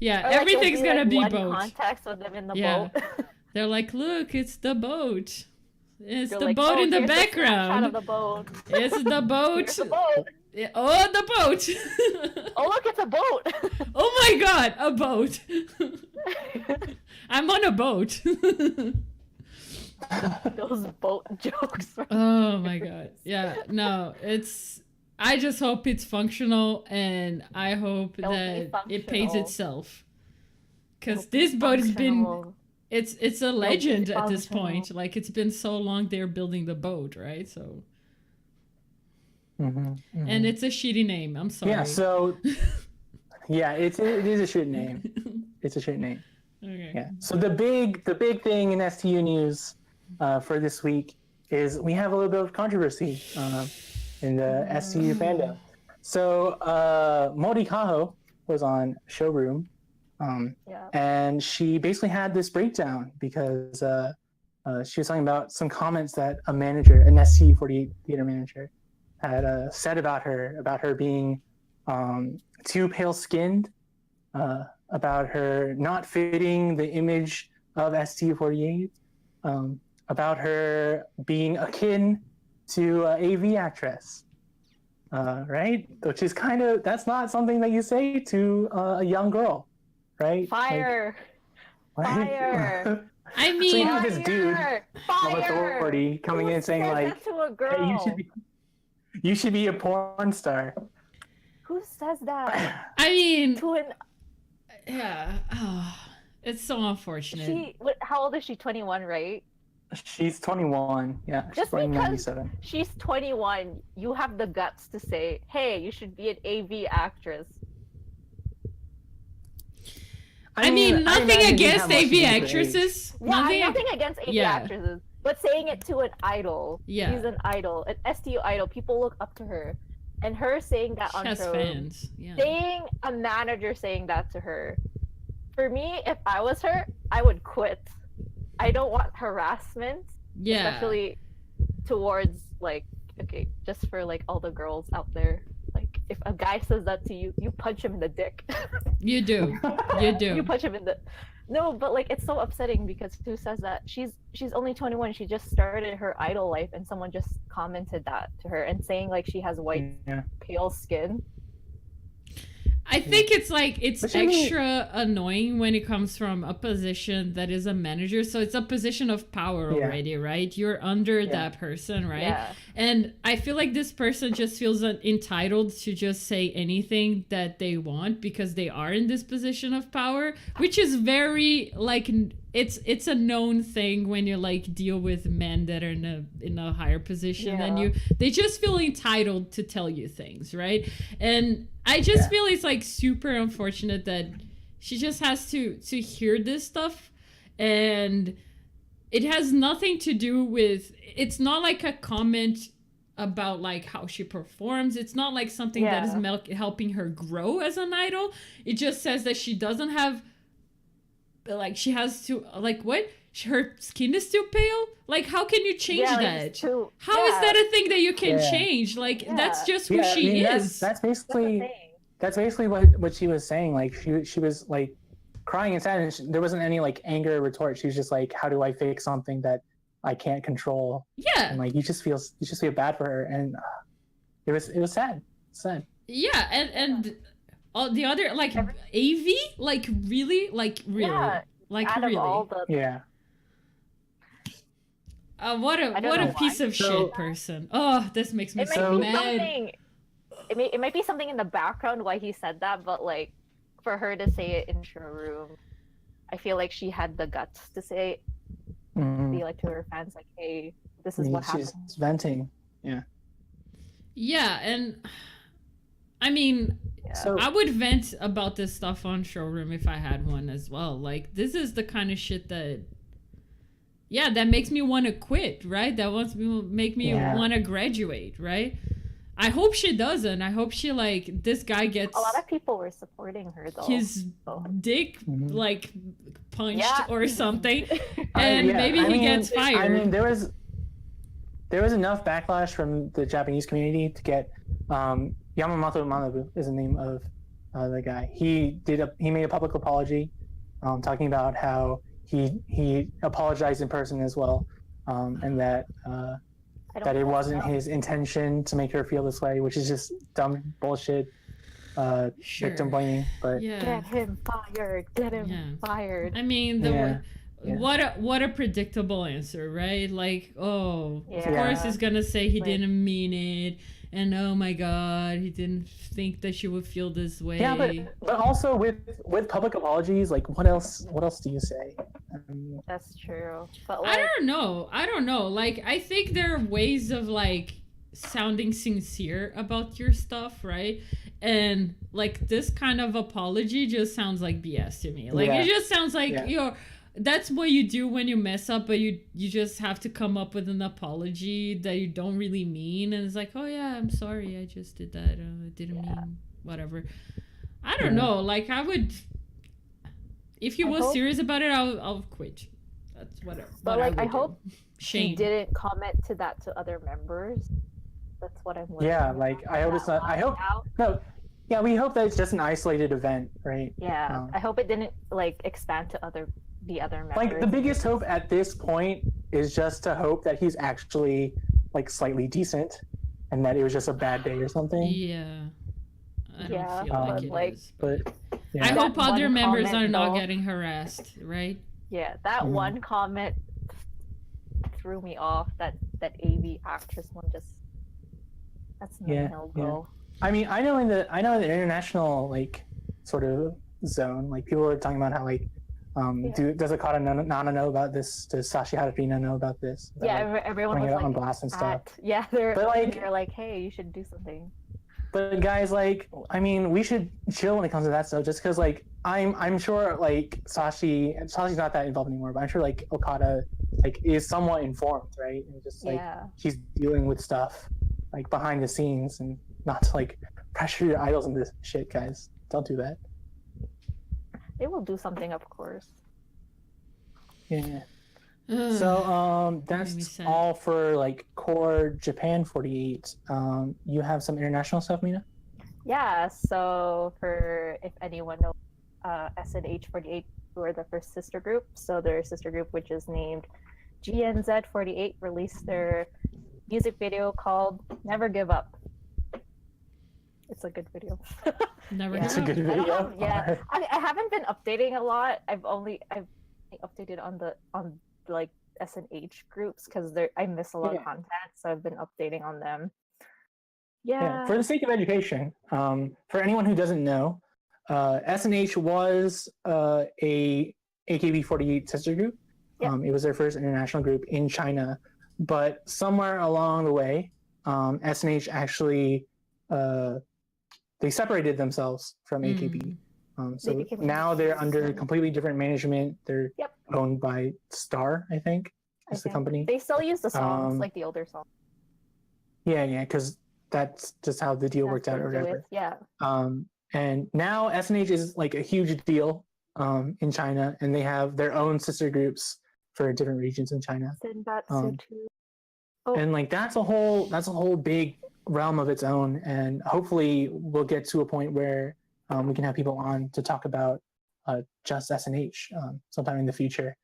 Yeah, Or, like, everything's there'll gonna be one boat. Contacts with them in the Yeah. boat. They're like, look, it's the boat. It's They're the like, boat oh, in the here's snapshot background. of the boat. It's the boat. Here's the boat. Oh, the boat. Oh look, it's a boat. Oh my god, a boat. I'm on a boat. Those boat jokes. Oh my god. Yeah, no, I just hope it's functional, and I hope It'll be that it pays functional. itself. Because It'll be this boat has been, functional. it's a legend at this functional. point. Like, it's been so long they're building the boat, right? So, and it's a shitty name. I'm sorry. Yeah. So. Yeah, it is a shit name. It's a shit name. Okay. Yeah. So the big thing in STU news for this week is we have a little bit of controversy in the STU fandom. So Mori Kaho was on Showroom, Yeah. and she basically had this breakdown because she was talking about some comments that a manager, an STU48 theater manager, had said about her being too pale-skinned, about her not fitting the image of STU48, about her being akin to an AV actress, right? Which is that's not something that you say to a young girl, right? Fire. Like, Fire. I So you mean, have this dude Fire. of authority coming Who in saying says like, that to a "Hey, girl? you should be a porn star." Who says that I mean, to an? yeah. Oh, it's so unfortunate. How old is she? 21, right? She's 21. Yeah, she's Just born in because 97. she's 21, you have the guts to say, "Hey, you should be an AV actress." I mean, nothing imagine you against have much AV to do with actresses. Yeah, Nothing. nothing against AV Yeah. actresses, but saying it to an idol. Yeah. She's an idol, an STU idol. People look up to her, and her saying that She on has show, fans. Yeah. saying a manager saying that to her. For me, if I was her, I would quit. I don't want harassment, Yeah. especially towards like, okay, just for like all the girls out there. Like, if a guy says that to you, you punch him in the dick. You do. You do. You punch him in the. No, but like it's so upsetting because who says that? She's only 21. She just started her idol life, and someone just commented that to her and saying like she has white Yeah. pale skin. I think it's like it's But you mean- extra annoying when it comes from a position that is a manager. So it's a position of power Yeah. already, right? You're under Yeah. that person, right? Yeah. And I feel like this person just feels entitled to just say anything that they want because they are in this position of power, which is very like it's a known thing when you like deal with men that are in a higher position than Yeah. you. They just feel entitled to tell you things, right? And I just feel it's like super unfortunate that she just has to hear this stuff. and it has nothing to do with, it's not like a comment about like how she performs. It's not like something that is helping her grow as an idol. It just says that she doesn't have, like, she has to, like, what, her skin is too pale. Like, how can you change that? How is that a thing that you can change? Like, that's just who she is. That's basically what she was saying. Like, she was like crying and sad, and there wasn't any like anger retort. She was just like, how do I fix something that I can't control? Yeah. And like, you just feel bad for her, and it was sad. Yeah, and all the other, like, AV, like really, like all the... what a piece of shit person. Oh, this makes me so mad. It might be something in the background why he said that, but like, for her to say it in her room, I feel like she had the guts to say it. Be like to her fans, like, hey, this is what happened. She's venting. Yeah, and I mean, I would vent about this stuff on Showroom if I had one as well. Like, this is the kind of shit that, that makes me want to quit, right? That make me want to graduate, right? I hope she doesn't. I hope she, like, this guy gets... A lot of people were supporting her, though. His dick, like, punched or something. And maybe he gets fired. I mean, there was enough backlash from the Japanese community to get... Yamamoto Manabu is the name of the guy. He made a public apology, talking about how he apologized in person as well, and that it wasn't his intention to make her feel this way, which is just dumb bullshit, victim blaming. But get him fired. Get him fired. I mean, what a predictable answer, right? Like, of course he's gonna say he didn't mean it. And oh my god, he didn't think that she would feel this way. Yeah, but also with public apologies, like, what else do you say? That's true. But like, I don't know. Like, I think there are ways of like sounding sincere about your stuff, right? And like, this kind of apology just sounds like BS to me. Like, it just sounds like that's what you do when you mess up, but you just have to come up with an apology that you don't really mean, and it's like, oh yeah, I'm sorry, I just did that, I didn't mean whatever. I don't know, like, I would, if he was serious about it, I'll quit. That's whatever. But like, I hope she didn't comment to that to other members. That's what I'm worried about. Like, I hope it's not. We hope that it's just an isolated event, right? I hope it didn't like expand to the other members. Like, the biggest hope at this point is just to hope that he's actually like slightly decent, and that it was just a bad day or something. I don't feel like it is. But I hope other members are not getting harassed, right? Yeah, that one comment threw me off. That AV actress one, that's no go. I mean, I know in the international like sort of zone, like, people were talking about how like does Okada Nana know about this? Does Sashi Harapina know about this? Everyone was like on blast and stuff. They're like, hey, you should do something. But guys, like, I mean, we should chill when it comes to that stuff, just because like I'm sure like Sashi's not that involved anymore, but I'm sure like Okada like is somewhat informed, right? And just like he's dealing with stuff like behind the scenes, and not to like pressure your idols into this shit, guys. Don't do that. They will do something, of course. Yeah. So that's all for like core Japan 48. You have some international stuff, Mina? Yeah. So for, if anyone knows, SNH 48 were the first sister group. So their sister group, which is named GNZ 48, released their music video called "Never Give Up." It's a good video. It's a good video. I haven't been updating a lot. I've updated on like SNH groups because I miss a lot of content, so I've been updating on them. For the sake of education, for anyone who doesn't know, SNH was a AKB48 sister group. It was their first international group in China, but somewhere along the way, SNH actually they separated themselves from AKB. So now they're under completely different management. They're owned by Star, I think, is the company. They still use the songs, like the older songs. Yeah, because that's just how the deal worked out or whatever. Yeah. And now SNH is like a huge deal in China, and they have their own sister groups for different regions in China. Senbatsu too. And like that's a whole big realm of its own, and hopefully we'll get to a point where we can have people on to talk about just SNH sometime in the future.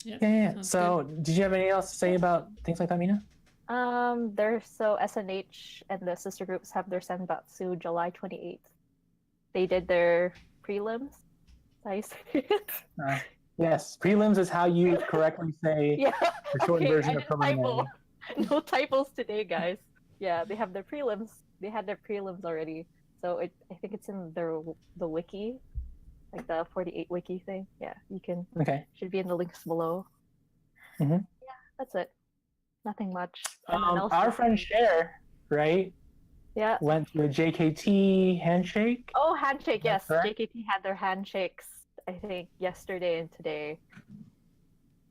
Yeah. So good. Did you have anything else to say about things like that, Mina? So SNH and the sister groups have their senbatsu July 28th. They did their prelims. I say it. Yes, prelims is how you correctly say the short version of preliminary. No typos today, guys. Yeah, they have their prelims. They had their prelims already. So I think it's in the wiki, like the 48 wiki thing. Yeah, you can. Okay. Should be in the links below. Mm-hmm. Yeah, that's it. Nothing much. Our friend Cher, right? Yeah. Went to a JKT handshake. Oh, handshake! Yes, correct? JKT had their handshakes. I think yesterday and today.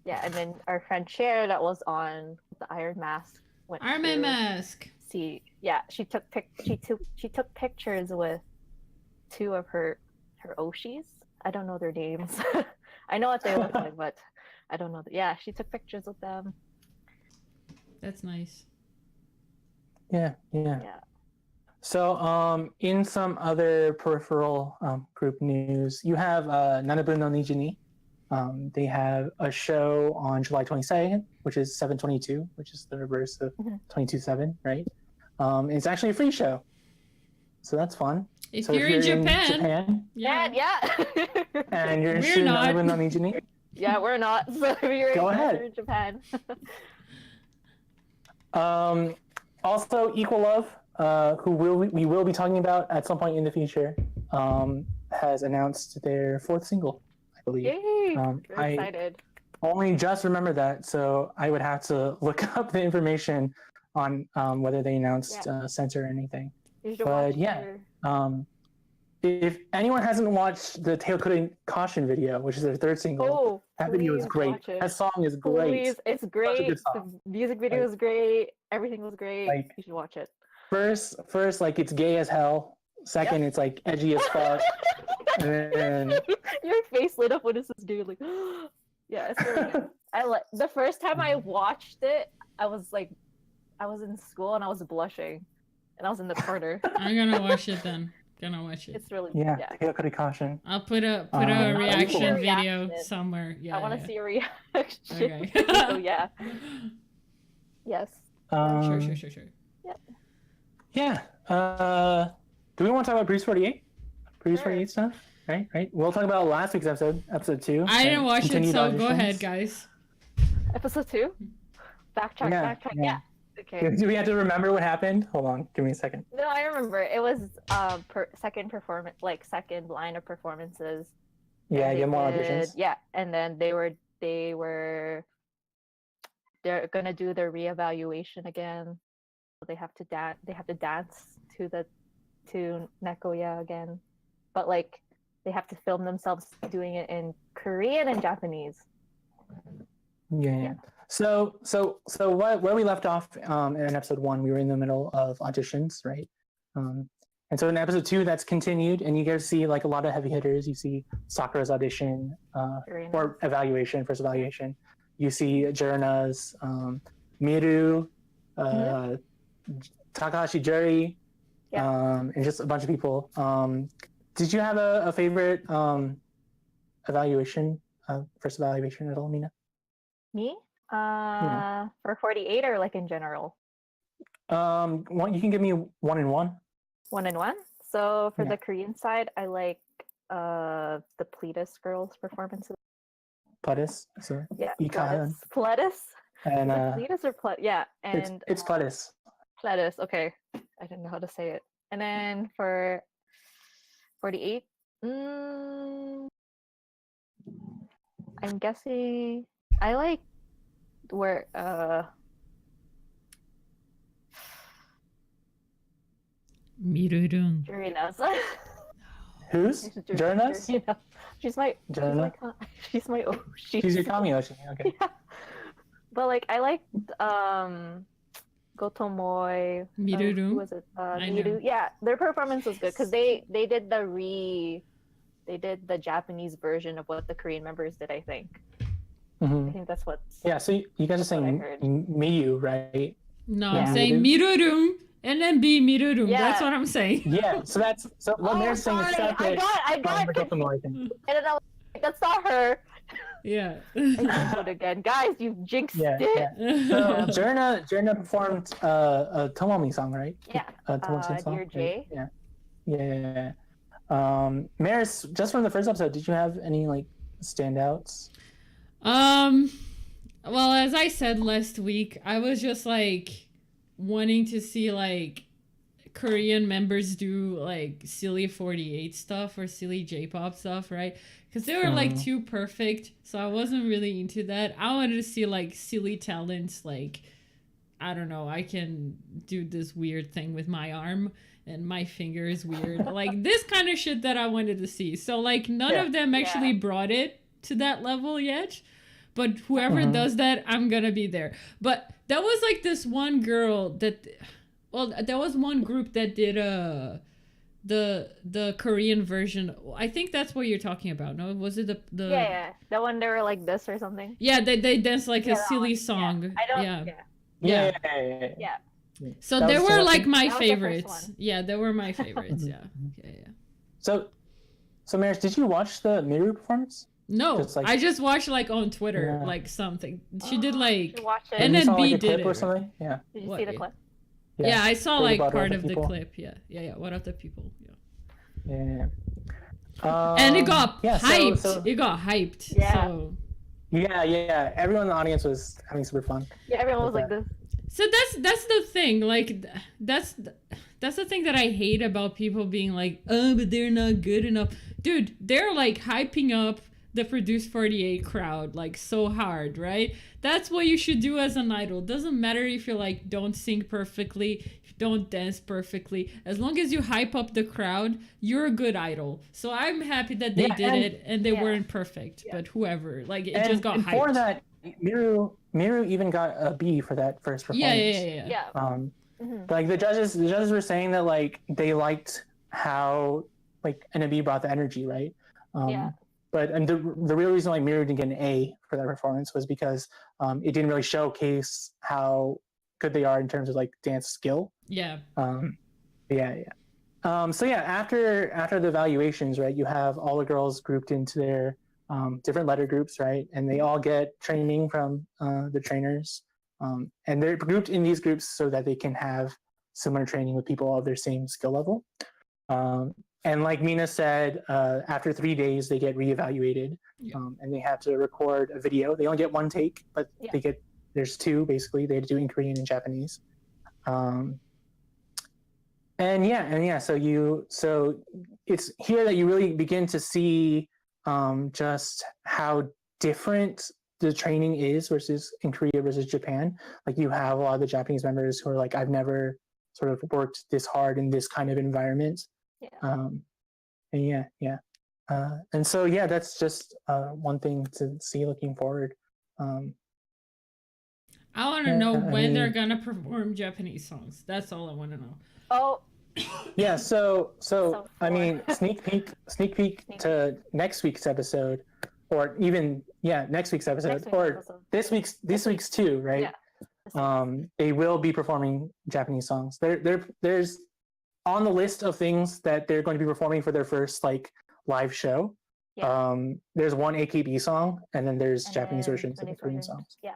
Yeah, and then our friend Cher that was on the Iron Mask went. Iron Man mask. See, yeah, she took pictures with two of her Oshis. I don't know their names. I know what they look like, but I don't know. Yeah, she took pictures with them. That's nice. Yeah. So, in some other peripheral group news, you have Nanabu no Nijini. They have a show on July 22nd, which is 7/22, which is the reverse of 22/7, right? It's actually a free show, so that's fun. If so you're in Japan, yeah. And you're interested in Nanabu no Nijini? Yeah, we're not. So if you're in Japan. Also, Equal Love, who we will be talking about at some point in the future, has announced their 4th single, I believe. Yay! Very excited. Only just remember that, so I would have to look up the information on whether they announced censor or anything. But if anyone hasn't watched the Teokuri Caution video, which is their 3rd single, that video is great. That song is great. Please, it's great. The music video is great. Everything was great. You should watch it. First, like it's gay as hell. Second, it's like edgy as fuck. And then... Your face lit up when this was doing like, yeah, it's really good. The first time I watched it, I was in school and I was blushing, and I was in the corner. I'm gonna watch it then. Gonna watch it. It's really Teokuri Caution. I'll put a reaction video somewhere. Yeah, I want to see a reaction. Okay. So yeah. Yes. Sure. Yeah. Yeah. Do we want to talk about Bruce 48? Bruce 48 stuff? Right. We'll talk about last week's episode 2. I didn't watch it, so auditions. go ahead, guys. Episode 2. Backtrack. Yeah. Okay. Do we have to remember what happened? Hold on, give me a second. No, I remember. It was second performance, like second line of performances. Yeah, get more auditions. Yeah, and then they're gonna do their reevaluation again. They have to dance to Nekoya again, but like they have to film themselves doing it in Korean and Japanese. Yeah. So where we left off in episode 1, we were in the middle of auditions, right? And so in episode 2, that's continued, and you get to see like a lot of heavy hitters. You see Sakura's audition or first evaluation. You see Jurena's, Miru, Takahashi Juri, and just a bunch of people. Did you have a favorite evaluation, first evaluation at all, Mina? Me? For 48 or like in general? You can give me 1 and 1. 1 and 1? So for the Korean side, I like the Pledis girls' performances. Pledis? So Pledis? And Pledis or Pledis? Yeah, and it's Pledis. Pledis, okay. I didn't know how to say it. And then for 48, I'm guessing I like where Miru-dun. Jurena's. Who's? Journa's? Yeah. She's my Journa? she's my Oshi. She's your Kami Oshi. Okay. Yeah. But like I liked Gotomoy. Miruru? Who was it? I Miru. know. Yeah, their performance was good because they did the Japanese version of what the Korean members did. I think. Mhm. I think that's what's. Yeah, so you guys are That's what I saying heard. Miyu, right? No, Yeah. I'm saying Mirurum and then B Mirurum. Yeah. That's what I'm saying. Yeah, so that's so what they're saying is sorry, separate I got from the Gotomoy thing. and then I was like, that's not her. Yeah. I just put it again, guys. You jinxed Yeah, it. yeah. So Journa performed a Tomomi song, right? Yeah. Tomomi song. Dear Jay. Yeah. Yeah. Maris, just from the first episode, did you have any like standouts? Well, as I said last week, I was just like wanting to see like Korean members do like silly 48 stuff or silly J-pop stuff, right? Because they were like too perfect, so I wasn't really into that. I wanted to see like silly talents, like I don't know, I can do this weird thing with my arm and my finger is weird. Like this kind of shit that I wanted to see. So like none of them actually brought it to that level yet. But whoever does that, I'm gonna be there. But that was like this one girl that, well, there was one group that did the Korean version. I think that's what you're talking about. No, was it the Yeah. That one they were like this or something. Yeah, they danced like a silly song. Yeah. I don't. Yeah. Yeah. So That they was were the- like my That was the first favorites. one. Yeah, they were my favorites. Yeah. Yeah. So Maris, did you watch the Miru performance? No, Just, like- I just watched like on Twitter, Yeah. like something. She did like. You watch it. And you then saw, B like, a did clip it. or something? Yeah. Did you What, see the yeah. clip? Yeah, I saw Heard like about part other of the people. clip. Yeah. What other people? Yeah. Yeah. And it got yeah, so- hyped. so- It got hyped. Yeah. So. Yeah. Everyone in the audience was having super fun. Yeah, everyone was like Okay. this. So that's the thing. Like that's the thing that I hate about people being like, oh, but they're not good enough. Dude, they're like hyping up the Produce 48 crowd like so hard, right? That's what you should do as an idol. Doesn't matter if you like don't sing perfectly, if you don't dance perfectly. As long as you hype up the crowd, you're a good idol. So I'm happy that they Yeah, did and- it and they Yeah. weren't perfect, but whoever, like it And, just got and hyped. for that, Miru even got a B for that first performance. Yeah. Yeah. But, like the judges were saying that like they liked how like NMB brought the energy, right? Yeah. But and the real reason why Miru didn't get an A for that performance was because it didn't really showcase how good they are in terms of like dance skill. Yeah. So after the evaluations, right, you have all the girls grouped into their different letter groups, right, and they all get training from the trainers, and they're grouped in these groups so that they can have similar training with people of their same skill level. And like Mina said, after 3 days they get reevaluated, and they have to record a video. They only get one take, but there's two basically. They have to do it in Korean and Japanese. So it's here that you really begin to see just how different the training is versus in Korea versus Japan. Like you have a lot of the Japanese members who are like, I've never sort of worked this hard in this kind of environment. And so that's just one thing to see looking forward. I want to know when they're gonna perform Japanese songs. That's all I want to know. Oh. Yeah, so I mean, fun. sneak peek to next week's episode, or even next week's episode, or this week's too, right? Yeah. They will be performing Japanese songs. There's on the list of things that they're going to be performing for their first like live show. Yeah. There's one Aki-P song, and then there's And Japanese then versions of the Korean songs. Yeah.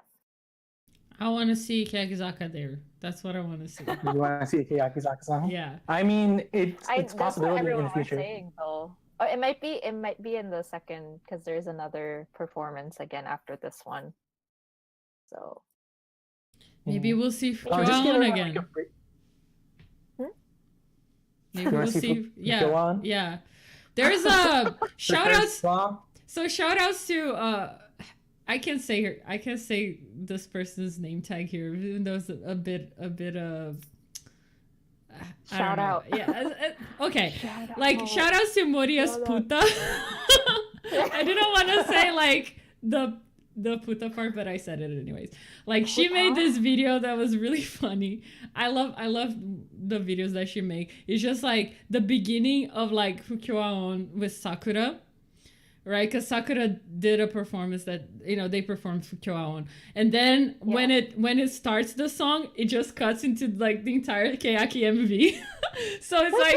I want to see Keyaki there. That's what I want to see. You want to see a Keyaki song? Yeah. I mean, it's That's what possibility in everyone the future. was saying, though. Oh, it might be in the second because there's another performance again after this one. So Maybe we'll see Just give Joan it again. like a break. Maybe You we'll wanna see see. Yeah. Joan? Yeah. There's a shout outs. Song? So shout outs to I can say this person's name tag here, even though it's a bit of I Shout don't know. out. Yeah. Okay. Shout Like out. shout outs to Moria's Shout out. puta. I didn't want to say like the puta part, but I said it anyways. Like she made this video that was really funny. I love the videos that she make. It's just like the beginning of like Fukyoaon with Sakura. Right, because Sakura did a performance that they performed Fukyoaon, and then when it starts the song, it just cuts into like the entire Keyaki MV. So it's like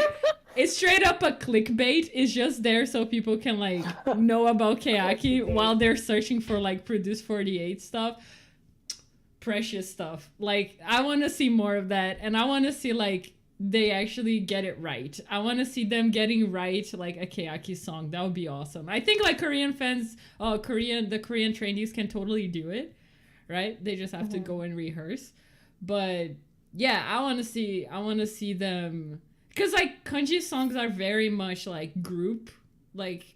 it's straight up a clickbait. It's just there so people can like know about Keyaki while they're searching for like Produce 48 stuff. Precious stuff. Like I want to see more of that, and I want to see like they actually get it right. I want to see them getting right like a Keyaki song. That would be awesome. I think like Korean fans, the Korean trainees can totally do it, right? They just have to go and rehearse. But yeah, I want to see them, because like Kanji songs are very much like group, like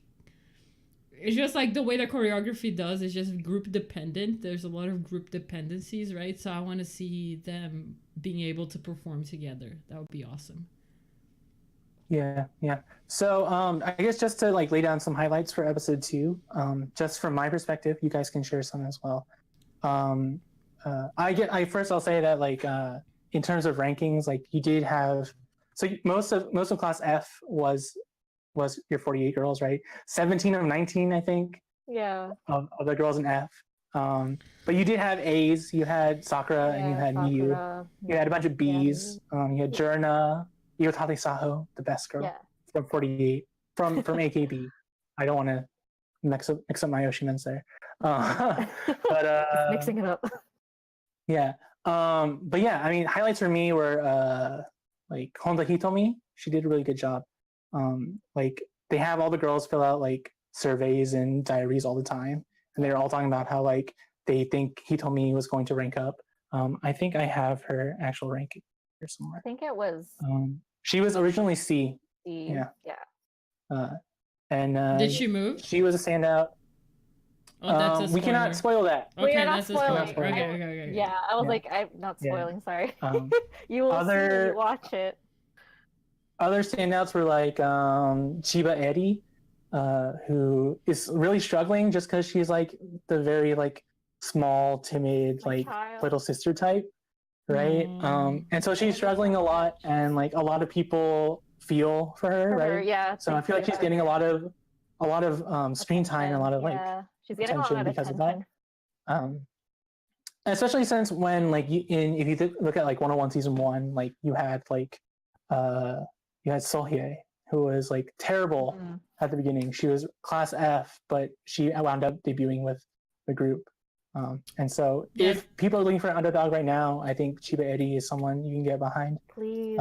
it's just like the way the choreography does is just group dependent. There's a lot of group dependencies, right? So I want to see them being able to perform together. That would be awesome. Yeah. So I guess just to like lay down some highlights for episode 2, just from my perspective, you guys can share some as well. I'll say that like in terms of rankings, like you did have, so most of class F was your 48 girls, right? 17 of 19, I think. Yeah. Of the girls in F. But you did have A's. You had Sakura and you had Miyu. You had a bunch of B's. You had Jurna, Iotate Saho, the best girl from 48, from AKB. I don't want to mix up my Yoshimens there. But mixing it up. Yeah. But yeah, I mean, highlights for me were like Honda Hitomi. She did a really good job. Like they have all the girls fill out like surveys and diaries all the time, and they're all talking about how like they think Hitomi was going to rank up. I think I have her actual ranking here somewhere. I think it was she was originally C. C. Yeah. And did she move? She was a standout. Oh, that's a spoiler. We cannot spoil that. Okay, Okay, that's that's a spoiler. spoiling. Okay. Yeah, I was like, I'm not spoiling. Sorry. You will see when you watch it. Other standouts were like Chiba Eri, who is really struggling just because she's like the very like small, timid, like little sister type, right? And so she's struggling a lot, and like a lot of people feel for her, right? Yeah. So I feel like she's getting a lot of screen time and a lot of like she's getting attention because of that. Especially since when like if you look at like 101 season 1, like you had Sohye, who was like terrible at the beginning. She was class F, but she wound up debuting with the group. And so if people are looking for an underdog right now, I think Chiba Eri is someone you can get behind. Please.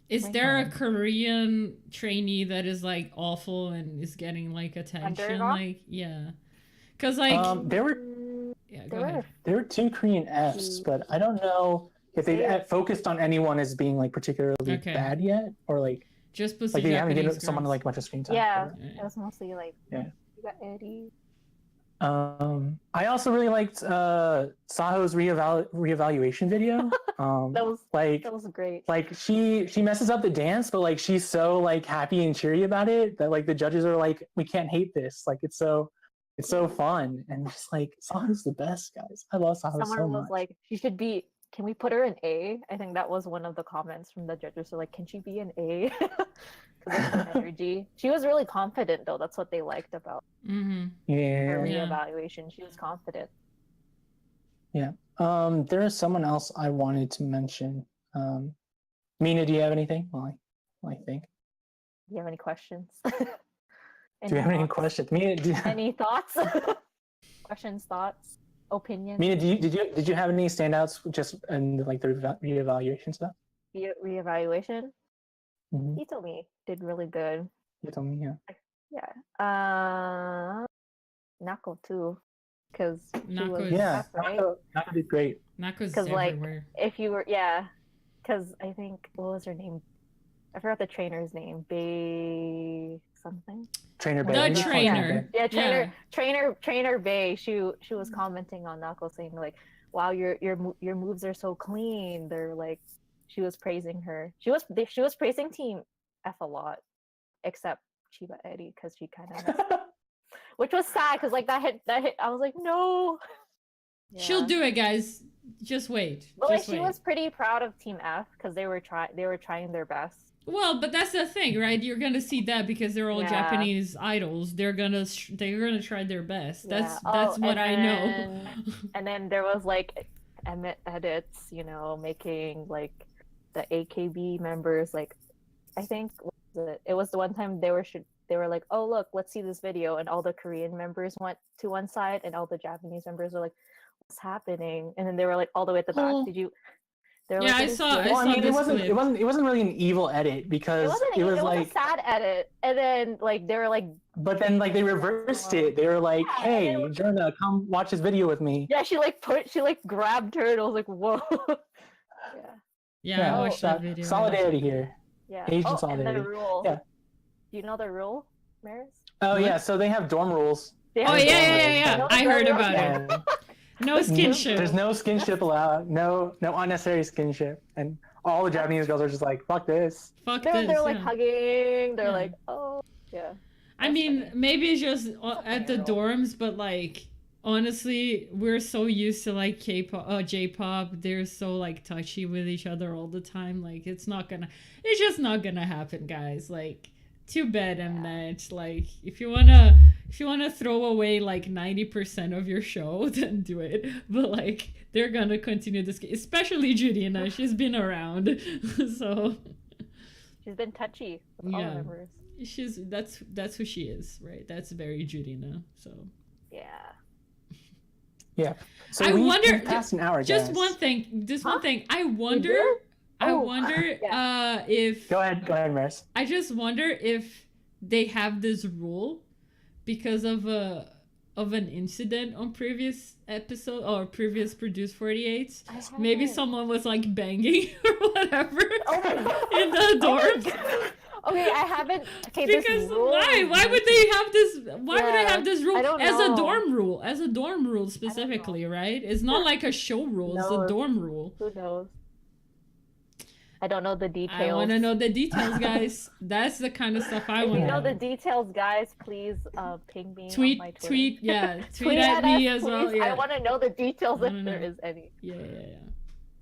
Is there a Korean trainee that is like awful and is getting like attention? Like, yeah. Because like there were 2 Korean Fs, but I don't know if they've focused on anyone as being like particularly bad yet, or like just like they haven't given someone like a bunch of screen time. Yeah, it was mostly like you got Eddie. I also really liked Saho's reevaluation video. that was great. Like she messes up the dance, but like she's so like happy and cheery about it that like the judges are like, we can't hate this. Like it's so fun, and just like Saho's the best, guys. I love Saho so much. Someone was like, she should be. Can we put her in A? I think that was one of the comments from the judges. So like, can she be an A? Because of her energy. She was really confident though. That's what they liked about her reevaluation. She was confident. Yeah. There is someone else I wanted to mention. Mina, do you have anything? Well, I think. Do you have any questions? Do you have any questions? Mina, any thoughts? Questions, thoughts? Opinion. Mina, did you have any standouts just in like the reevaluation stuff? Reevaluation. Hitomi did really good. Hitomi, yeah. Nako too, because Nako did great. Nako's like everywhere. if you were because I think what was her name? I forgot the trainer's name. Bay something. Trainer Bay. The trainer. Yeah, trainer Bay. She was commenting on Nako saying like, "Wow, your moves are so clean." They're like, she was praising her. She was praising Team F a lot, except Chiba Eddie because she kind of messed up. Which was sad because like that hit. I was like, no. She'll do it, guys. Just wait. But like Just she wait. was pretty proud of Team F because they were trying their best. Well, but that's the thing, right? You're gonna see that because they're all Yeah. Japanese idols. They're gonna try their best. Yeah. That's what I know. And then there was like edits, you know, making like the AKB members like, I think it was the one time they were like, oh look, let's see this video, and all the Korean members went to one side, and all the Japanese members were like, what's happening? And then they were like all the way at the back. Oh. Did you? They were Yeah, like, I saw. Well, I mean, this it wasn't really an evil edit because it was like a sad edit, and then like they were like, but then like they reversed it. They were like, Yeah, hey, Jonah, come watch this video with me. yeah, she grabbed her, and I was like, whoa. Yeah, I watched that video. Solidarity here. Yeah. Asian solidarity. And the rule. Yeah. Do you know the rule, Maris? Oh What? yeah, so they have dorm rules. Oh yeah. I heard about it. And No skinship. there's no skinship allowed. No unnecessary skinship. And all the Japanese girls are just like, fuck this. Fuck They're this. like yeah. hugging. They're Yeah. like, oh, yeah. I mean, maybe it's just at the dorms, but like honestly, we're so used to like K-pop, J-pop. They're so like touchy with each other all the time. Like it's just not gonna happen, guys. Like too bad, Mnet. Like if you wanna throw away like 90% of your show, then do it. But like they're gonna continue this, especially Judina. She's been around, so She's been touchy with all the members. That's who she is, right? That's very Judina. So Yeah. Yeah. So I wonder. we've passed an hour, Just guys. one thing. One thing. I do? wonder. Yeah. If. Go ahead, Maris. I just wonder if they have this rule because of an incident on previous episode or previous produced 48s. Maybe someone was like banging or whatever Oh my God. in the dorms. Okay, I haven't. Okay, Because this rule. why would they have this? Why would they Yeah, have this rule I don't as know. a dorm rule? As a dorm rule specifically, right? It's not like a show rule. It's No. a dorm rule. Who knows? I don't know the details. I want to know the details, guys. That's the kind of stuff I If want you to know know. the details, guys, please ping me Tweet, on my Twitter. tweet, yeah, tweet at at me us, as well. please. Yeah. I want to know the details I if wanna there know. is any. Yeah.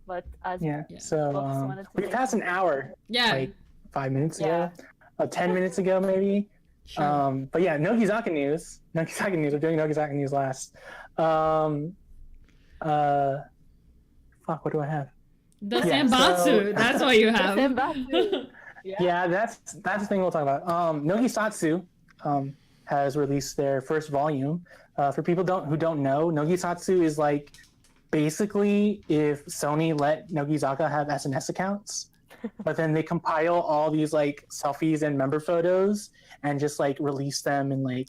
But as Yeah. Yeah. So folks wanted to we say passed an something. hour, Yeah. like 5 minutes Yeah. ago, 10 minutes ago maybe. Sure. But yeah, Nogizaka news. We're doing Nogizaka news last. Fuck, what do I have? The yeah, senbatsu. so- That's what you have. Senbatsu. Yeah, that's the thing we'll talk about. Nogisatsu has released their first volume. For people who don't know, Nogisatsu is like basically if Sony let Nogizaka have SNS accounts, but then they compile all these like selfies and member photos and just like release them in like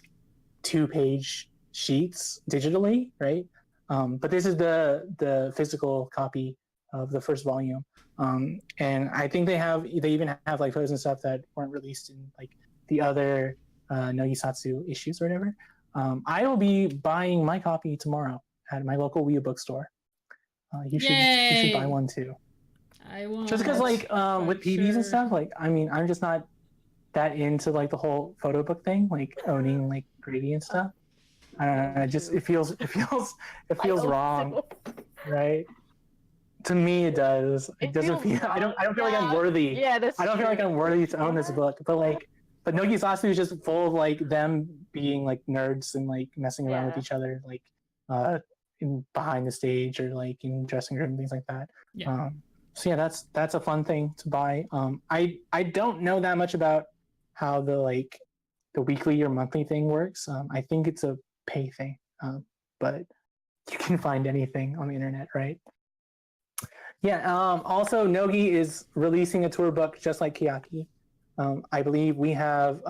2-page sheets digitally, right? But this is the physical copy of the first volume. And I think they even have like photos and stuff that weren't released in like the other Nogisatsu issues or whatever. I will be buying my copy tomorrow at my local Wii bookstore. You should buy one too. I want. Just because like with PBs sure. and stuff, like I mean, I'm just not that into like the whole photo book thing, like owning like gradient and stuff. I don't know. It feels wrong, right? To me, it does. It doesn't feels feel. I don't wrong. feel like I'm worthy. Yeah, that's I don't feel like I'm worthy to own this book. But Nogisatsu is just full of like them being like nerds and like messing around with Yeah. each other, like behind the stage or like in dressing room and things like that. Yeah. So yeah, that's a fun thing to buy. I don't know that much about how the weekly or monthly thing works. I think it's a pay thing, but you can find anything on the internet, right? Yeah. Also, Nogi is releasing a tour book just like Keyaki. I believe we have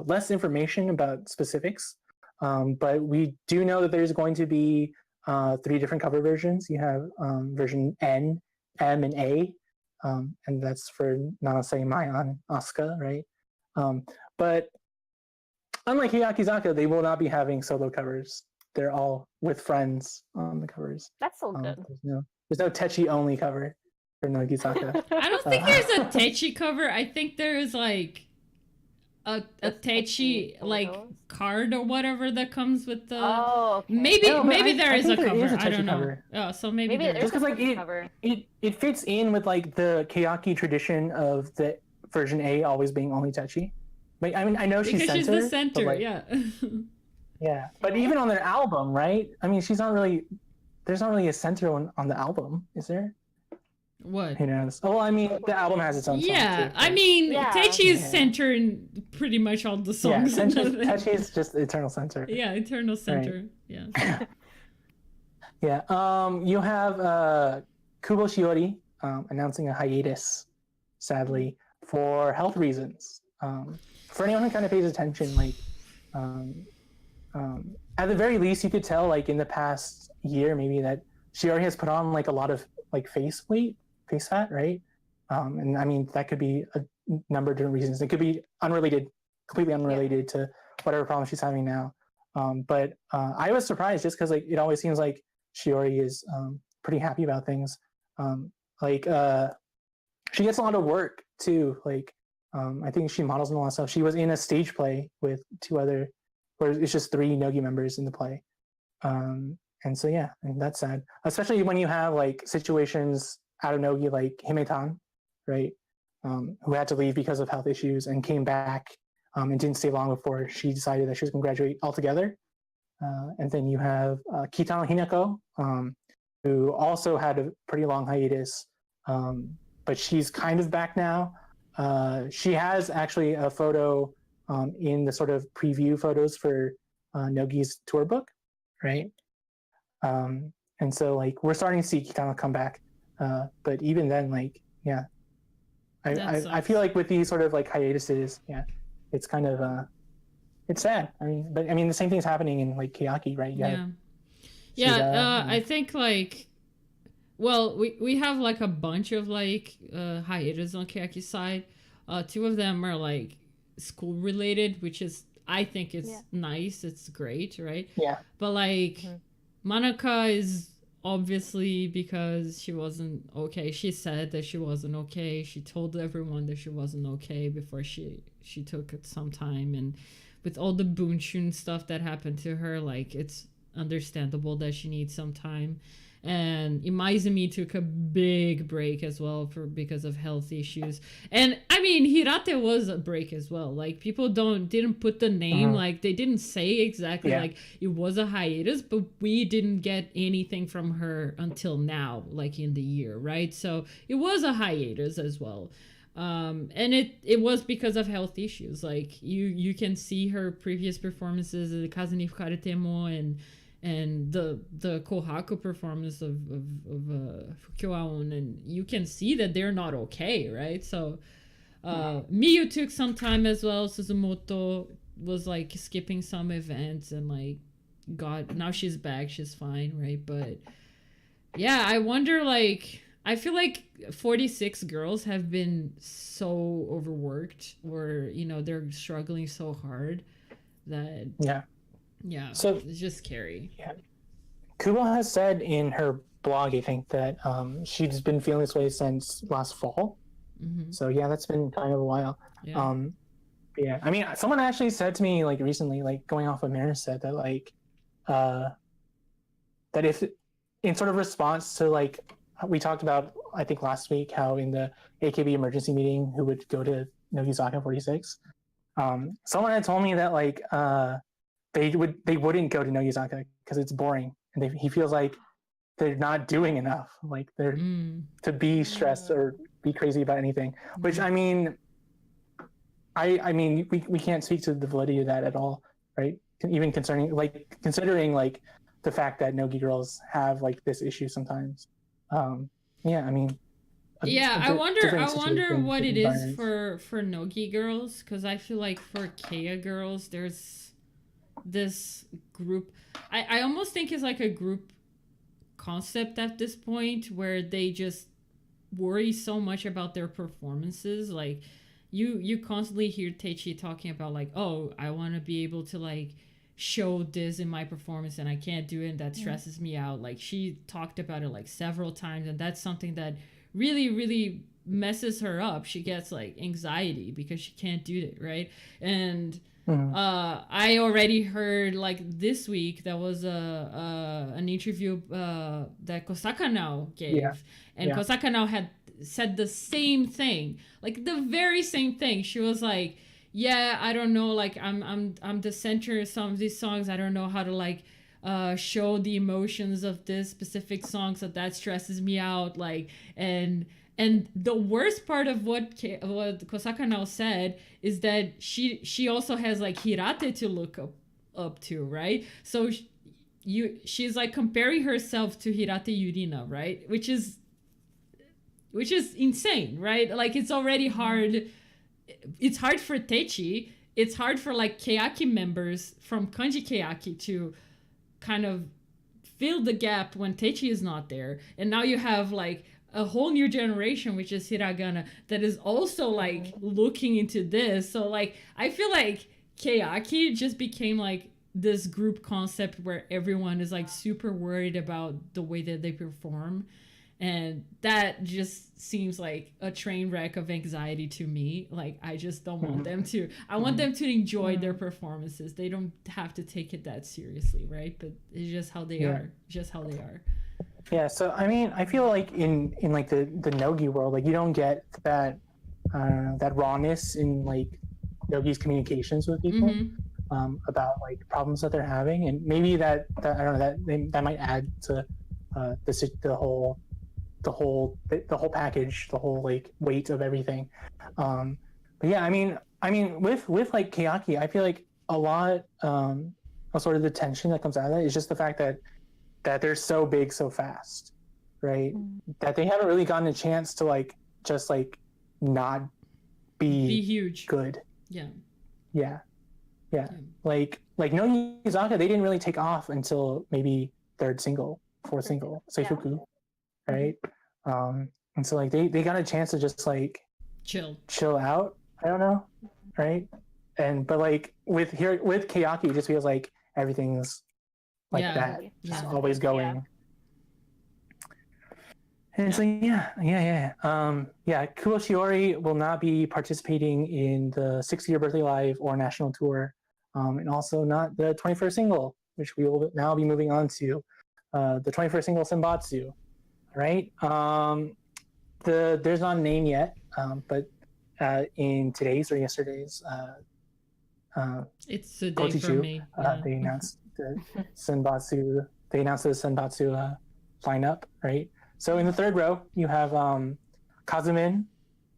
less information about specifics, but we do know that there's going to be 3 different cover versions. You have version N, M, and A, and that's for Nanase, Mayan, Asuka, right? But unlike Hiyakizaka, they will not be having solo covers. They're all with friends on the covers. That's so good. There's no Techi only cover. for Nogizaka. I don't think there's a Techi cover. I think there's like a Just Techi Techi like photos? card or whatever that comes with the. Oh, okay. Maybe No, but maybe I there is think a there cover. is a I don't Techi know. cover. Oh, so maybe Maybe there there's is. Just because a like Techi cover. it fits in with like the Keyaki tradition of the version A always being only Techi. Like I mean I know she's Because she's center, the but center, like, yeah. yeah. But even on their album, right? I mean she's not really. There's not really a center on the album, is there? What? Who knows? Oh, well, I mean the album has its own song Yeah, too. I mean, Yeah. Techi is Yeah. center in pretty much all the Yeah, songs. Techi is just the eternal center. Yeah, eternal center. Yeah. Yeah. You have Kubo Shiori announcing a hiatus, sadly, for health reasons. For anyone who kind of pays attention, like at the very least, you could tell like in the past year maybe that Shiori has put on like a lot of like face fat, right? And I mean that could be a number of different reasons. It could be unrelated, completely unrelated to whatever problem she's having now. But I was surprised just because like it always seems like Shiori is pretty happy about things. She gets a lot of work too. Like I think she models and a lot of stuff. She was in a stage play with two other, where it's just 3 Nogi members in the play. And so yeah, and that's sad, especially when you have like situations out of Nogi like Himetan, right? Who had to leave because of health issues and came back and didn't stay long before she decided that she was going to graduate altogether. And then you have Kitano Hinako, who also had a pretty long hiatus, but she's kind of back now. She has actually a photo in the sort of preview photos for Nogi's tour book, right? And so like we're starting to see Kitano come back, but even then, like yeah, I feel like with these sort of like hiatuses, yeah, it's kind of it's sad. I mean, but I mean the same thing's happening in like Keyaki, right? I think like, well, we have like a bunch of like hiatus on Keyaki's side. 2 of them are like school related, which is I think it's nice. It's great, right? Yeah. But like Manaka is obviously because she wasn't okay. She said that she wasn't okay. She told everyone that she wasn't okay before she took it some time, and with all the Bunshun stuff that happened to her, like it's understandable that she needs some time. And Imaizumi took a big break as well because of health issues. And I mean, Hirate was a break as well. Like people didn't put the name, like they didn't say exactly like it was a hiatus, but we didn't get anything from her until now, like in the year, right? So it was a hiatus as well. And it was because of health issues. Like you can see her previous performances at the Kazuni Fukaretemo and the Kohaku performance of Fukyoaon, and you can see that they're not okay, right? So Miyu took some time as well. Suzumoto was like skipping some events and like now she's back, she's fine, right? But yeah, I wonder, like I feel like 46 girls have been so overworked, or they're struggling so hard that yeah, so it's just scary. Yeah, Kubo has said in her blog, I think, that she's been feeling this way since last fall. So yeah, that's been kind of a while. Yeah, I mean, someone actually said to me like recently, like going off what Mara said, that like that if in sort of response to like we talked about, I think last week, how in the AKB emergency meeting who would go to Nogizaka 46, someone had told me that like they wouldn't go to Nogizaka because it's boring, and he feels like they're not doing enough, like they're to be stressed or be crazy about anything. Which I mean, I mean we can't speak to the validity of that at all, right? Even considering like the fact that Nogi girls have like this issue sometimes. Yeah, I mean. I wonder what it is for Nogi girls, because I feel like for Kea girls there's this group. I almost think it's like a group concept at this point, where they just worry so much about their performances. Like you constantly hear Teichi talking about like, oh, I want to be able to like show this in my performance and I can't do it, and that stresses me out. Like she talked about it like several times, and that's something that really, really messes her up. She gets like anxiety because she can't do it, right? And I already heard like this week there was an interview that Kosaka now gave, and Kosaka now had said the same thing, like the very same thing. She was like, yeah, I don't know, like I'm the center of some of these songs. I don't know how to like show the emotions of this specific song, so that stresses me out. Like, and the worst part of what Kosaka now said is that she also has like Hirate to look up to, right? So she's like comparing herself to Hirate Yurina, right? Which is insane, right? Like, it's already hard. It's hard for Techi. It's hard for like Keyaki members from Kanji Keyaki to kind of fill the gap when Techi is not there. And now you have like a whole new generation, which is Hiragana, that is also like looking into this. So like, I feel like Keyaki just became like this group concept where everyone is like super worried about the way that they perform. And that just seems like a train wreck of anxiety to me. Like, I just don't want them to. I want them to enjoy their performances. They don't have to take it that seriously, right? But it's just how they are. Just how they are. Yeah. So I mean, I feel like in like the Nogi world, like you don't get that that rawness in like Nogi's communications with people about like problems that they're having, and maybe that I don't know, that might add to the whole package, the whole like weight of everything. But yeah, I mean with like Keyaki, I feel like a lot of sort of the tension that comes out of that is just the fact that they're so big so fast, right? That they haven't really gotten a chance to like just like not be huge, good. Yeah. Like no Yuzaka, they didn't really take off until maybe fourth single, Seifuku, right? And so like they got a chance to just like chill out. I don't know, right? But like with Keyaki, it just feels like everything's like that, just always going. And so yeah. Kuo Shiori will not be participating in the 60th birthday live or national tour, and also not the 21st single, which we will now be moving on to, the 21st single Senbatsu. Right. There's not a name yet, but in today's or yesterday's it's a day for me. They announced the Senbatsu. They announced the Senbatsu lineup, right? So in the third row, you have Kazumin,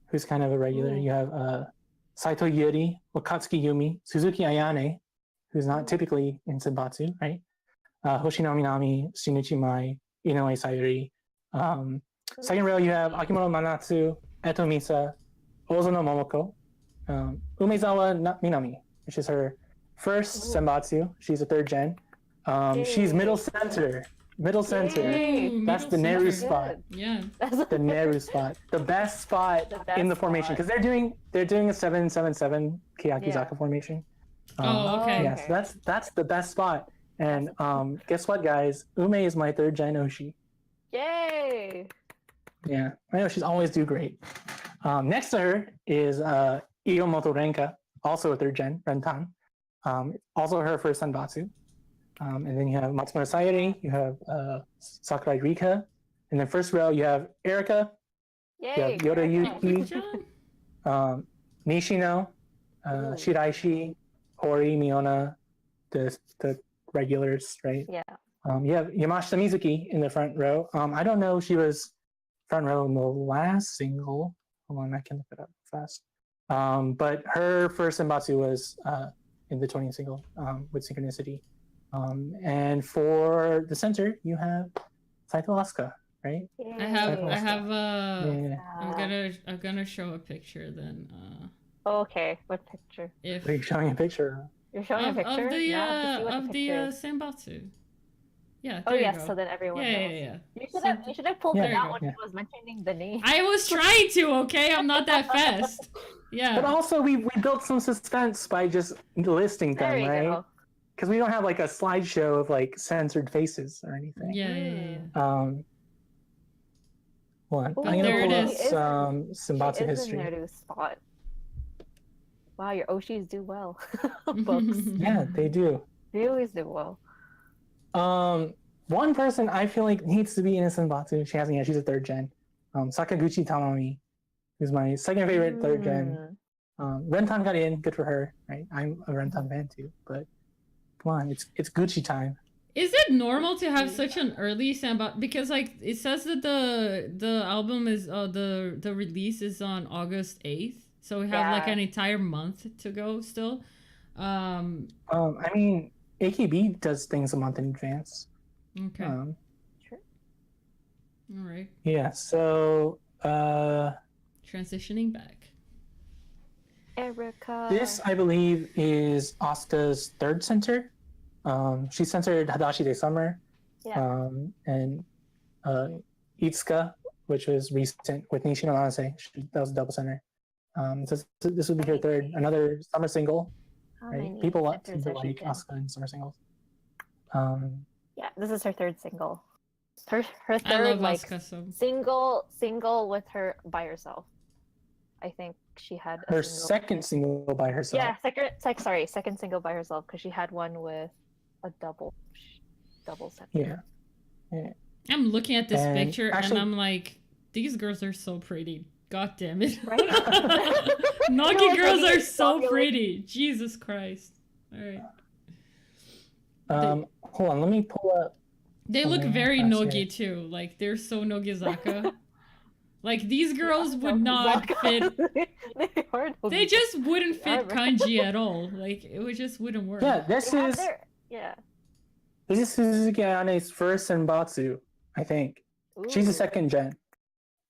who's kind of a regular. You have Saito Yuri, Wakatsuki Yumi, Suzuki Ayane, who's not typically in Senbatsu, right? Hoshino Minami, Shinichi Mai, Inoue Sayuri. Second row, you have Akimoto Manatsu, Eto Misa, Ozono Momoko, Umezawa Minami, which is her first Senbatsu. She's a third gen. She's middle center. Yay, that's the Neru spot. Yeah, the Neru spot, the best spot in the formation, because they're doing a 7-7-7 Keyakizaka formation. Okay. Yeah, so that's the best spot. And guess what, guys? Ume is my third gen Oshi. Yay! Yeah, I know she's always do great. Next to her is Iyomoto Renka, also a third gen Rentan. Also her first Senbatsu. And then you have Matsumoto Sayuri, you have Sakurai Rika, and then first row you have Erika, Yay! you have Yoda Yuki, Nishino, Shiraishi, Hori, Miona, the regulars, right? Yeah. You have Yamashita Mizuki in the front row. I don't know if she was front row in the last single. Hold on, I can look it up fast. But her first Senbatsu was in the 20th single with Synchronicity. And for the center, you have Saito Asuka, right? I have I'm gonna show a picture then. Okay, what picture? Are you showing a picture? You're showing a picture of the Senbatsu. Yeah. Oh yes, so then everyone knows. Yeah. You should have pulled it out when he was mentioning the name. I was trying to. Okay, I'm not that fast. Yeah. But also, we built some suspense by just listing them, right? Because we don't have like a slideshow of like censored faces or anything. Yeah. Hold on. Ooh, I'm there gonna it pull up is. some She senbatsu is in history. Neru's spot. Wow, your Oshis do well. Books. Yeah, they do. They always do well. One person I feel like needs to be in a senbatsu. She hasn't yet. She's a third gen. Sakaguchi Tamami, who's my second favorite third gen. Renton got in, good for her. Right, I'm a Renton fan too. But come on, it's Gucci time. Is it normal to have such an early senbatsu? Because like it says that the album is the release is on August 8th, so we have like Yeah. an entire month to go still. I mean, AKB does things a month in advance. Okay. Sure. All right. Yeah. So Transitioning back. Erica. this, I believe, is Asuka's third center. She centered Hadashi de Summer, Yeah. and Itsuka, which was recent with Nishino Nanase. That was a double center. So this would be her third, another summer single. How Right? many People centers seem to has she like been? Asuka in summer singles. Yeah, this is her third single. Her I third love like Asuka so. single with her by herself. I think she had a her single. second single by herself. Yeah, second single by herself because she had one with a double center. Yeah. I'm looking at this And picture actually- and I'm like, these girls are so pretty. God damn it. Right? Nogi You're like, girls I are need so popular- pretty. Jesus Christ. All right. Hold on, let me pull up. They look something very fast Nogi here. too. Like they're so Nogizaka. Like these girls would not fit. They are They just wouldn't fit They are. kanji at all. Like it just wouldn't work. Yeah, this They have is yeah. Suzuki Ayane's first senbatsu, I think. She's a Ooh. second gen.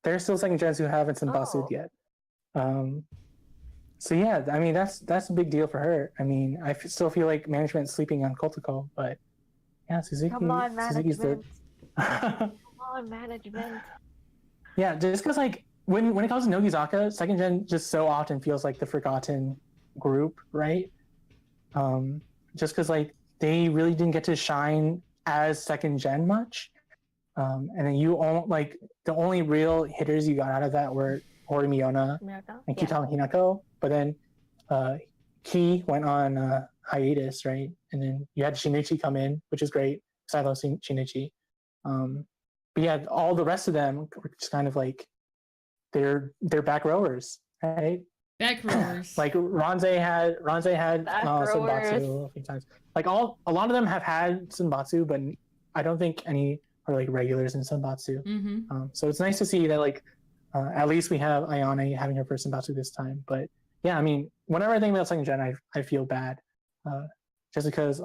There's still second gens who haven't senbatsu'd Oh. yet. So yeah, I mean that's a big deal for her. I mean, I still feel like management's sleeping on Kotoko, but yeah, Suzuki. Come on, Suzuki's management. the. Come on, management. Yeah, just because like when it comes to Nogizaka, second gen just so often feels like the forgotten group, right? Just because like they really didn't get to shine as second gen much, and then like the only real hitters you got out of that were Hori Miyona America? and Yeah. Kitano Hinako, but then Key went on hiatus, right? And then you had Shinichi come in, which is great. Because I love Shinichi. But yeah, all the rest of them were just kind of like they're back rowers, right? Back rowers. Like Ranze had Back Senbatsu rowers. a few times. Like a lot of them have had Senbatsu, but I don't think any are like regulars in Senbatsu. Mm-hmm. So it's nice to see that like at least we have Ayane having her first Senbatsu this time. But yeah, I mean, whenever I think about second gen, I feel bad, just because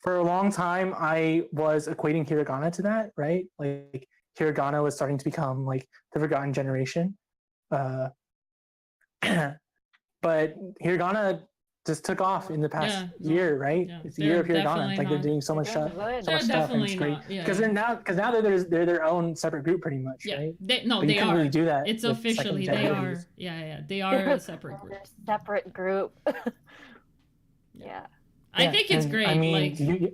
for a long time I was equating hiragana to that, right? Like hiragana was starting to become like the forgotten generation, but hiragana just took off in the past year, right? Yeah. It's the year of They're hiragana. Like they're definitely doing so much They're stuff, good. so much They're stuff, and it's definitely great not. Yeah. because now they're their own separate group pretty much, Yeah. right? They But you they couldn't are. really do that. It's with officially second they gen are. movies. Yeah. They are a separate group. They're separate group. Yeah. I Yeah, think it's and, great. I mean,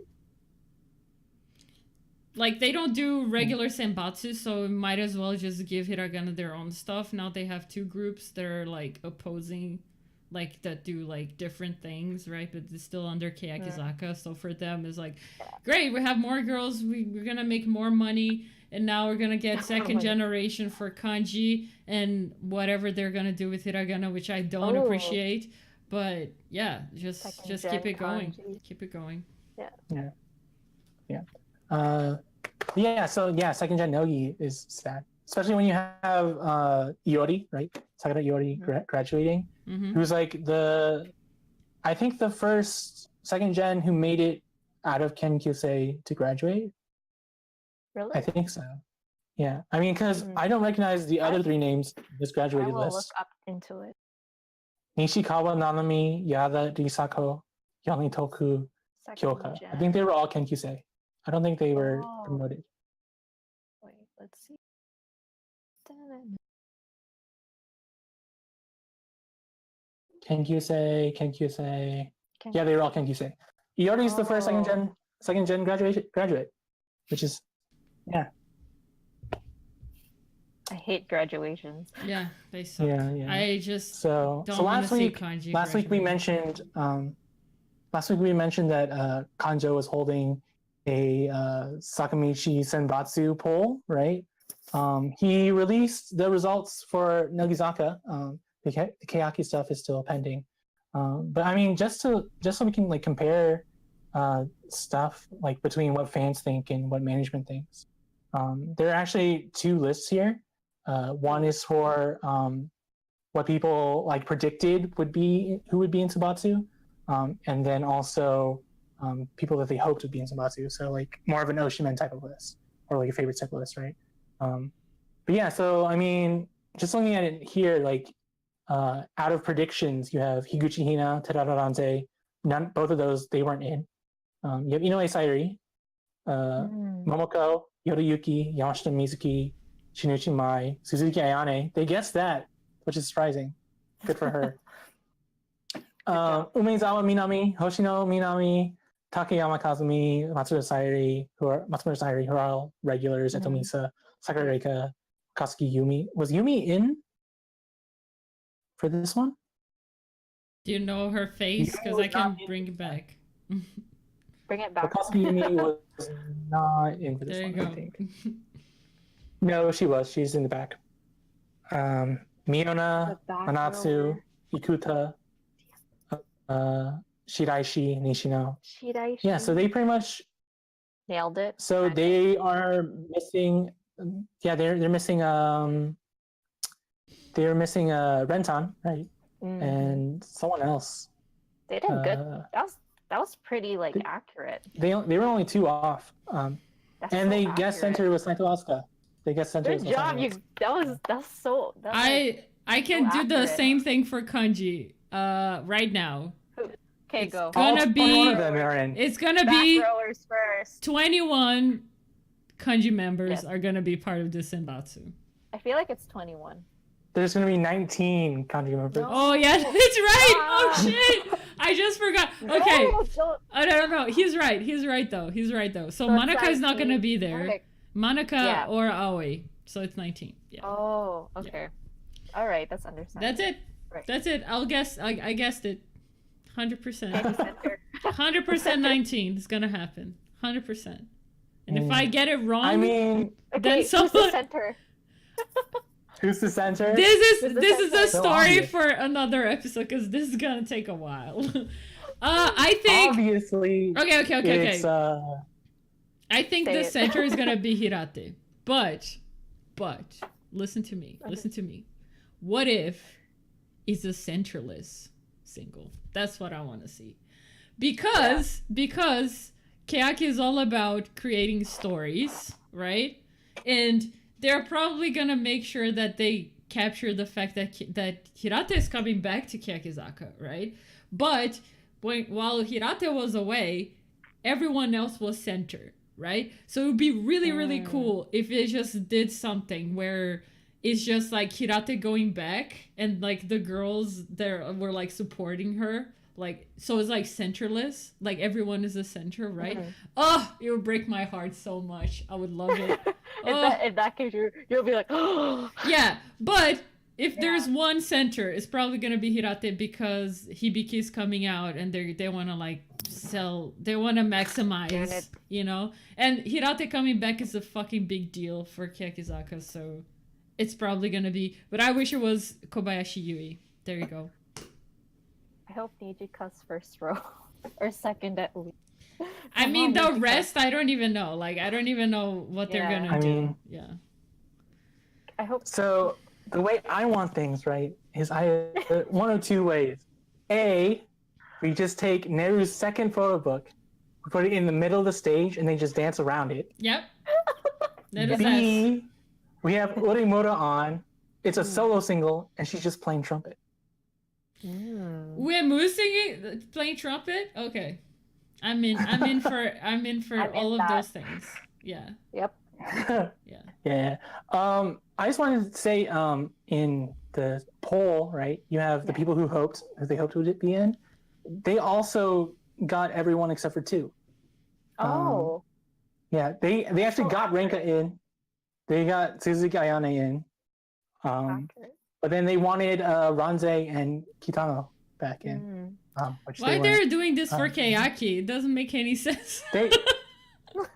Like they don't do regular senbatsu, so might as well just give hiragana their own stuff. Now they have two groups that are like opposing, like that do like different things, right? But it's still under Keyaki. So for them, it's like, great, we have more girls. We're gonna make more money, and now we're gonna get second generation for kanji and whatever they're gonna do with hiragana, which I don't appreciate. But yeah, just keep it going. Kanji. Keep it going. Second gen Nogi is sad, especially when you have Iori, right? Sakura Iori graduating, Mm-hmm. who's like I think the first second gen who made it out of Kenkyusei to graduate. Really? I think so. Yeah, I mean, because I don't recognize the other three names in this I graduated will look list: up into it. Nishikawa, Nanami, Yada, Risako, Yamitoku, Second Kyoka. I gen. think they were all Kenkyusei. I don't think they were Oh. promoted. Wait, let's see. Kenkyusei. Yeah, they were all Kenkyusei. Iori's the first second gen graduate, which is hate graduations. Yeah, they suck. Yeah. I just So don't want to see kanji. last week we graduate. mentioned that Kanjo was holding a Sakamichi Senbatsu poll, right? He released the results for Nogizaka. The Keyaki stuff is still pending. But I mean, just so we can like compare stuff like between what fans think and what management thinks. There are actually two lists here. One is for what people like predicted who would be in Sabatsu, and then also people that they hoped would be in Sabatsu. So like more of an Oshimen type of list, or like a favorite type of list, right? But yeah, so I mean, just looking at it here, like out of predictions, you have Higuchi Hina, Tadada Ranze. Both of those they weren't in. You have Inoue Sayuri, Momoko, Yoriyuki, Yamashita Mizuki, Shinichi Mai, Suzuki Ayane. They guessed that, which is surprising. Good for her. Umezawa Minami, Hoshino Minami, Takayama Kazumi, Matsuda Sayuri, who are all regulars. Etomisa, Sakurareka, Katsuki Yumi. Was Yumi in for this one? Do you know her face? Because I can bring it back. Bring it back. Katsuki Yumi was not in for this There one, you I go. think. No, she was. She's in the back. Miona, Manatsu, Ikuta, Shiraishi, Nishino. Shiraishi. Yeah, so they pretty much nailed it. So they are missing. Yeah, they're missing. They're missing Renton, right? And someone else. They did good. That was pretty like accurate. They were only two off. And so they guest center was Saito Asuka. They guest center. Good job, you. That's so. That's I can so do the accurate. same thing for kanji. Right now. Okay, go. Gonna be. One of them are in. It's gonna be. Rowers first. 21 kanji members are gonna be part of the Senbatsu. I feel like it's 21. There's gonna be 19 kanji members. No. Oh yeah, it's right. Oh shit! I just forgot. Okay. No. He's right though. So Manaka is not gonna be there. Manaka or Aoi. So it's 19. Yeah. Oh, okay. Yeah. All right, that's understandable. That's it. Right. That's it. I'll guess. I guessed it. 100%. 100% 19 is gonna happen. 100%. And if I get it wrong, I mean, then who's the center? Who's the center? This is a story for another episode because this is gonna take a while. I think obviously. Okay. I think Say the it. center is gonna be Hirate, but listen to me. Listen to me. What if it's a centerless single? That's what I want to see, because Keyaki is all about creating stories, right? And they're probably gonna make sure that they capture the fact that Hirate is coming back to Keyakizaka, right? But while Hirate was away, everyone else was center, right? So it would be really cool if it just did something where it's just like Hirate going back and like the girls there were like supporting her, like, so it's like centerless, like everyone is a center, right? Oh, it would break my heart so much. I would love it. In that case, you'll be like, oh. Yeah, but if there's one center, it's probably gonna be Hirate because Hibiki's coming out and they want to like sell, they want to maximize, you know. And Hirate coming back is a fucking big deal for Keyakizaka, so it's probably gonna be. But I wish it was Kobayashi Yui. There you go. I hope Nijika's first row or second at least. I mean, the rest, I don't even know. Like, I don't even know what they're gonna do. Yeah. I hope so. The way I want things, right, is one of two ways. A, we just take Neru's second photo book, we put it in the middle of the stage, and they just dance around it. Yep. B, we have Urimura on. It's a solo single, and she's just playing trumpet. We're singing, playing trumpet. Okay, I'm in for all of those things. Yeah. Yep. Yeah. I just wanted to say, in the poll, right? You have the people who they hoped would be in. They also got everyone except for two. Oh. Yeah, they actually got Renka in. They got Suzuki Ayane in. Accurate. But then they wanted Ranze and Kitano back in. Which Why they they're doing this for Keyaki? It doesn't make any sense.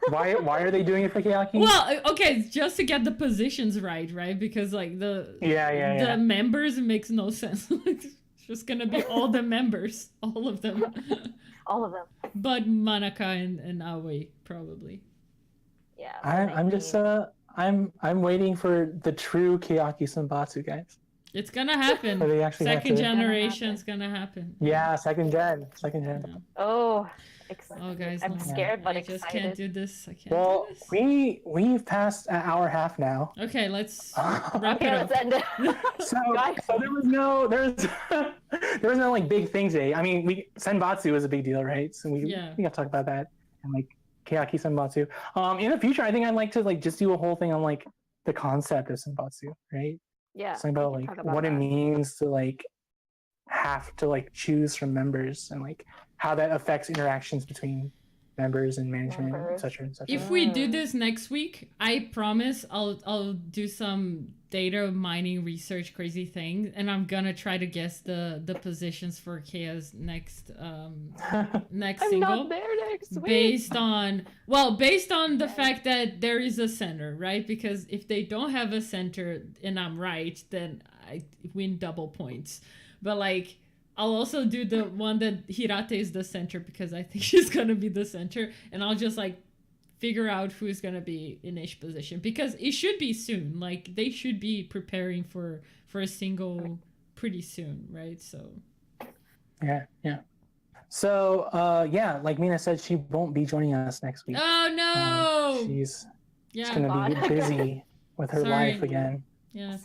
Why are they doing it for Keyaki? Well, okay, just to get the positions right? Because like the members, it makes no sense. It's just gonna be all the members, all of them. All of them. But Manaka and Aoi probably. Yeah. I'm just I'm waiting for the true Keyaki Senbatsu, guys. It's gonna happen. They actually second generation's gonna happen. Yeah, second gen. Yeah. Oh, guys, I'm scared but I excited. just can't do this. I can't Well, do this. we've passed an hour and a half now. Okay, let's wrap Okay, it up. let's end it. So Guys. there was no like big thing today. I mean, Senbatsu was a big deal, right? So we got to talk about that and like Keyaki Senbatsu. In the future, I think I'd like to like just do a whole thing on like the concept of Senbatsu, right? Yeah. Something about like what it means to like have to like choose from members and like how that affects interactions between members and management, etc. If we do this next week, I promise I'll do some data mining research crazy thing, and I'm gonna try to guess the positions for Kea's next next I'm single. not there next week. Based on the fact that there is a center, right? Because if they don't have a center and I'm right, then I win double points. But like I'll also do the one that Hirate is the center because I think she's gonna be the center, and I'll just like figure out who's gonna be in each position because it should be soon. Like they should be preparing for a single pretty soon, right? So yeah. So like Mina said, she won't be joining us next week. Oh no! She's gonna be busy with her life again. Yeah.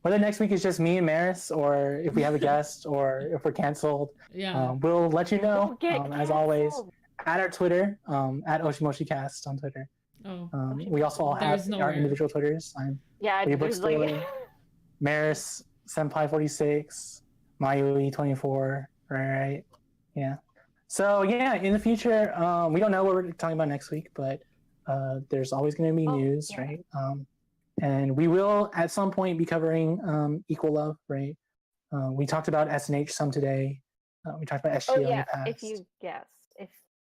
Whether next week is just me and Maris, or if we have a guest, or if we're canceled, we'll let you know. As always, at our Twitter, at Oshi Moshi Cast on Twitter. We also all have our individual Twitters. I'm Bookstore, Maris Senpai 46, Mayui 24. Right. Yeah. So in the future, we don't know what we're talking about next week, but there's always going to be news, right? And we will at some point be covering Equal Love, right? We talked about SNH some today. We talked about SGO in the past. If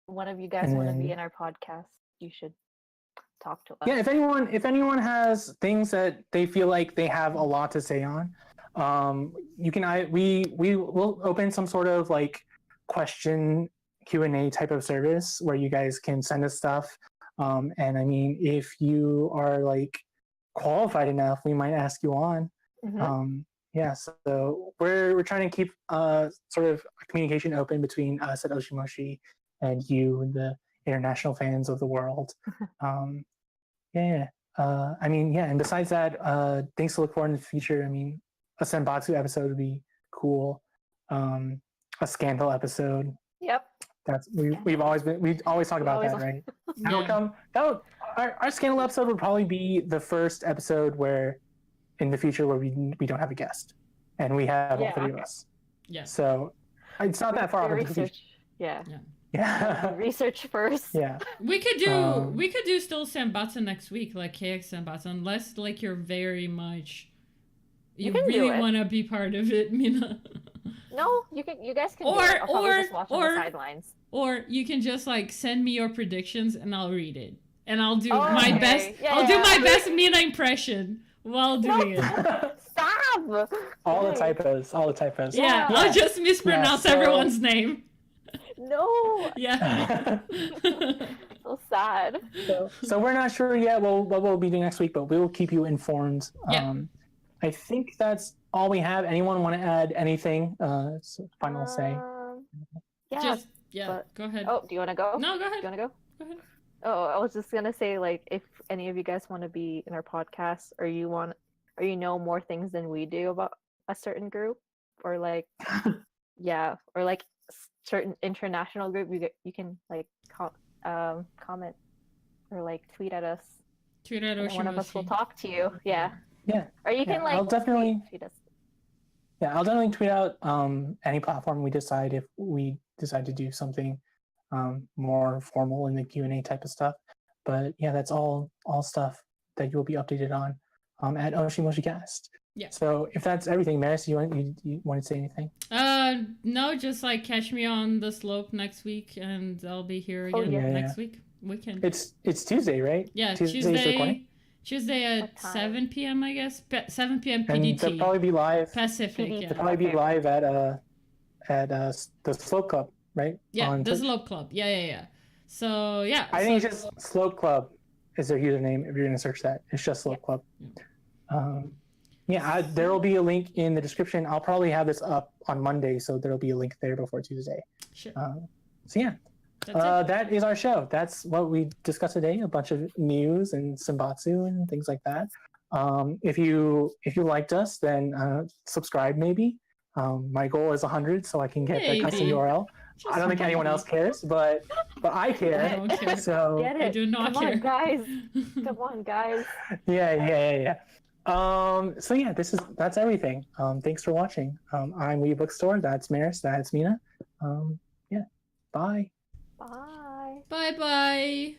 one of you guys want to be in our podcast, you should talk to us. Yeah, if anyone has things that they feel like they have a lot to say on, you can. We will open some sort of like question Q&A type of service where you guys can send us stuff. And I mean, if you are like qualified enough, we might ask you on. So we're trying to keep sort of communication open between us at Oshi Moshi and you, the international fans of the world. And besides that, things to look for in the future. I mean, a Senbatsu episode would be cool. A scandal episode. Yep. We always talk about that, right? Our scandal episode would probably be the first episode where in the future where we don't have a guest and we have all three of us. Yeah. So it's not that far off. Research. Yeah. Research first. Yeah. We could do still Senbatsu next week, like KX Senbatsu, unless like you're very much you really want to be part of it, Mina. No, you guys can do it. I'll probably just watch on the sidelines. Or you can just like send me your predictions and I'll read it. And I'll do my best. I'll do my best Mina impression while doing it. Stop! All the typos. Yeah, I'll just mispronounce everyone's name. No. Yeah. So sad. So we're not sure yet what we'll be doing next week, but we will keep you informed. I think that's all we have. Anyone want to add anything? Final say. Go ahead. Oh, do you want to go? No, go ahead. Do you want to go? Go ahead. Oh, I was just gonna say, like, if any of you guys want to be in our podcast, or you know more things than we do about a certain group, or like, or like certain international group, you can like comment or like tweet at us. Tweet at Oshi one of us Moshi. will talk to you. Yeah. Or you can like. I'll definitely tweet us. Yeah, I'll definitely tweet out any platform we decide if we decide to do something more formal in the Q&A type of stuff. But yeah, that's all stuff that you will be updated on at Oshi Moshi Cast. Yeah. So if that's everything, Maris, you want to say anything? No, just like catch me on the slope next week, and I'll be here again next weekend. It's Tuesday, right? Yeah, Tuesday at 7 p.m. I guess. 7 p.m. PDT. And they'll probably be live. Pacific. Yeah. They'll probably be live at the Slope Club, right? Yeah, on the Twitch. Slope Club. Yeah. So yeah. I think it's just Slope Club is their username if you're gonna search that. It's just Slope Club. Yeah. There will be a link in the description. I'll probably have this up on Monday, so there'll be a link there before Tuesday. Sure. So yeah. That is our show. That's what we discussed today. A bunch of news and senbatsu and things like that. If you liked us, then subscribe maybe. My goal is 100, so I can get the custom URL. I don't think anyone else cares, but I care. I don't care. So Get it. I do not Come care. on, guys. Come on, guys. Yeah. So yeah, that's everything. Thanks for watching. I'm Wii Bookstore. That's Maris. That's Mina. Yeah. Bye. Bye. Bye.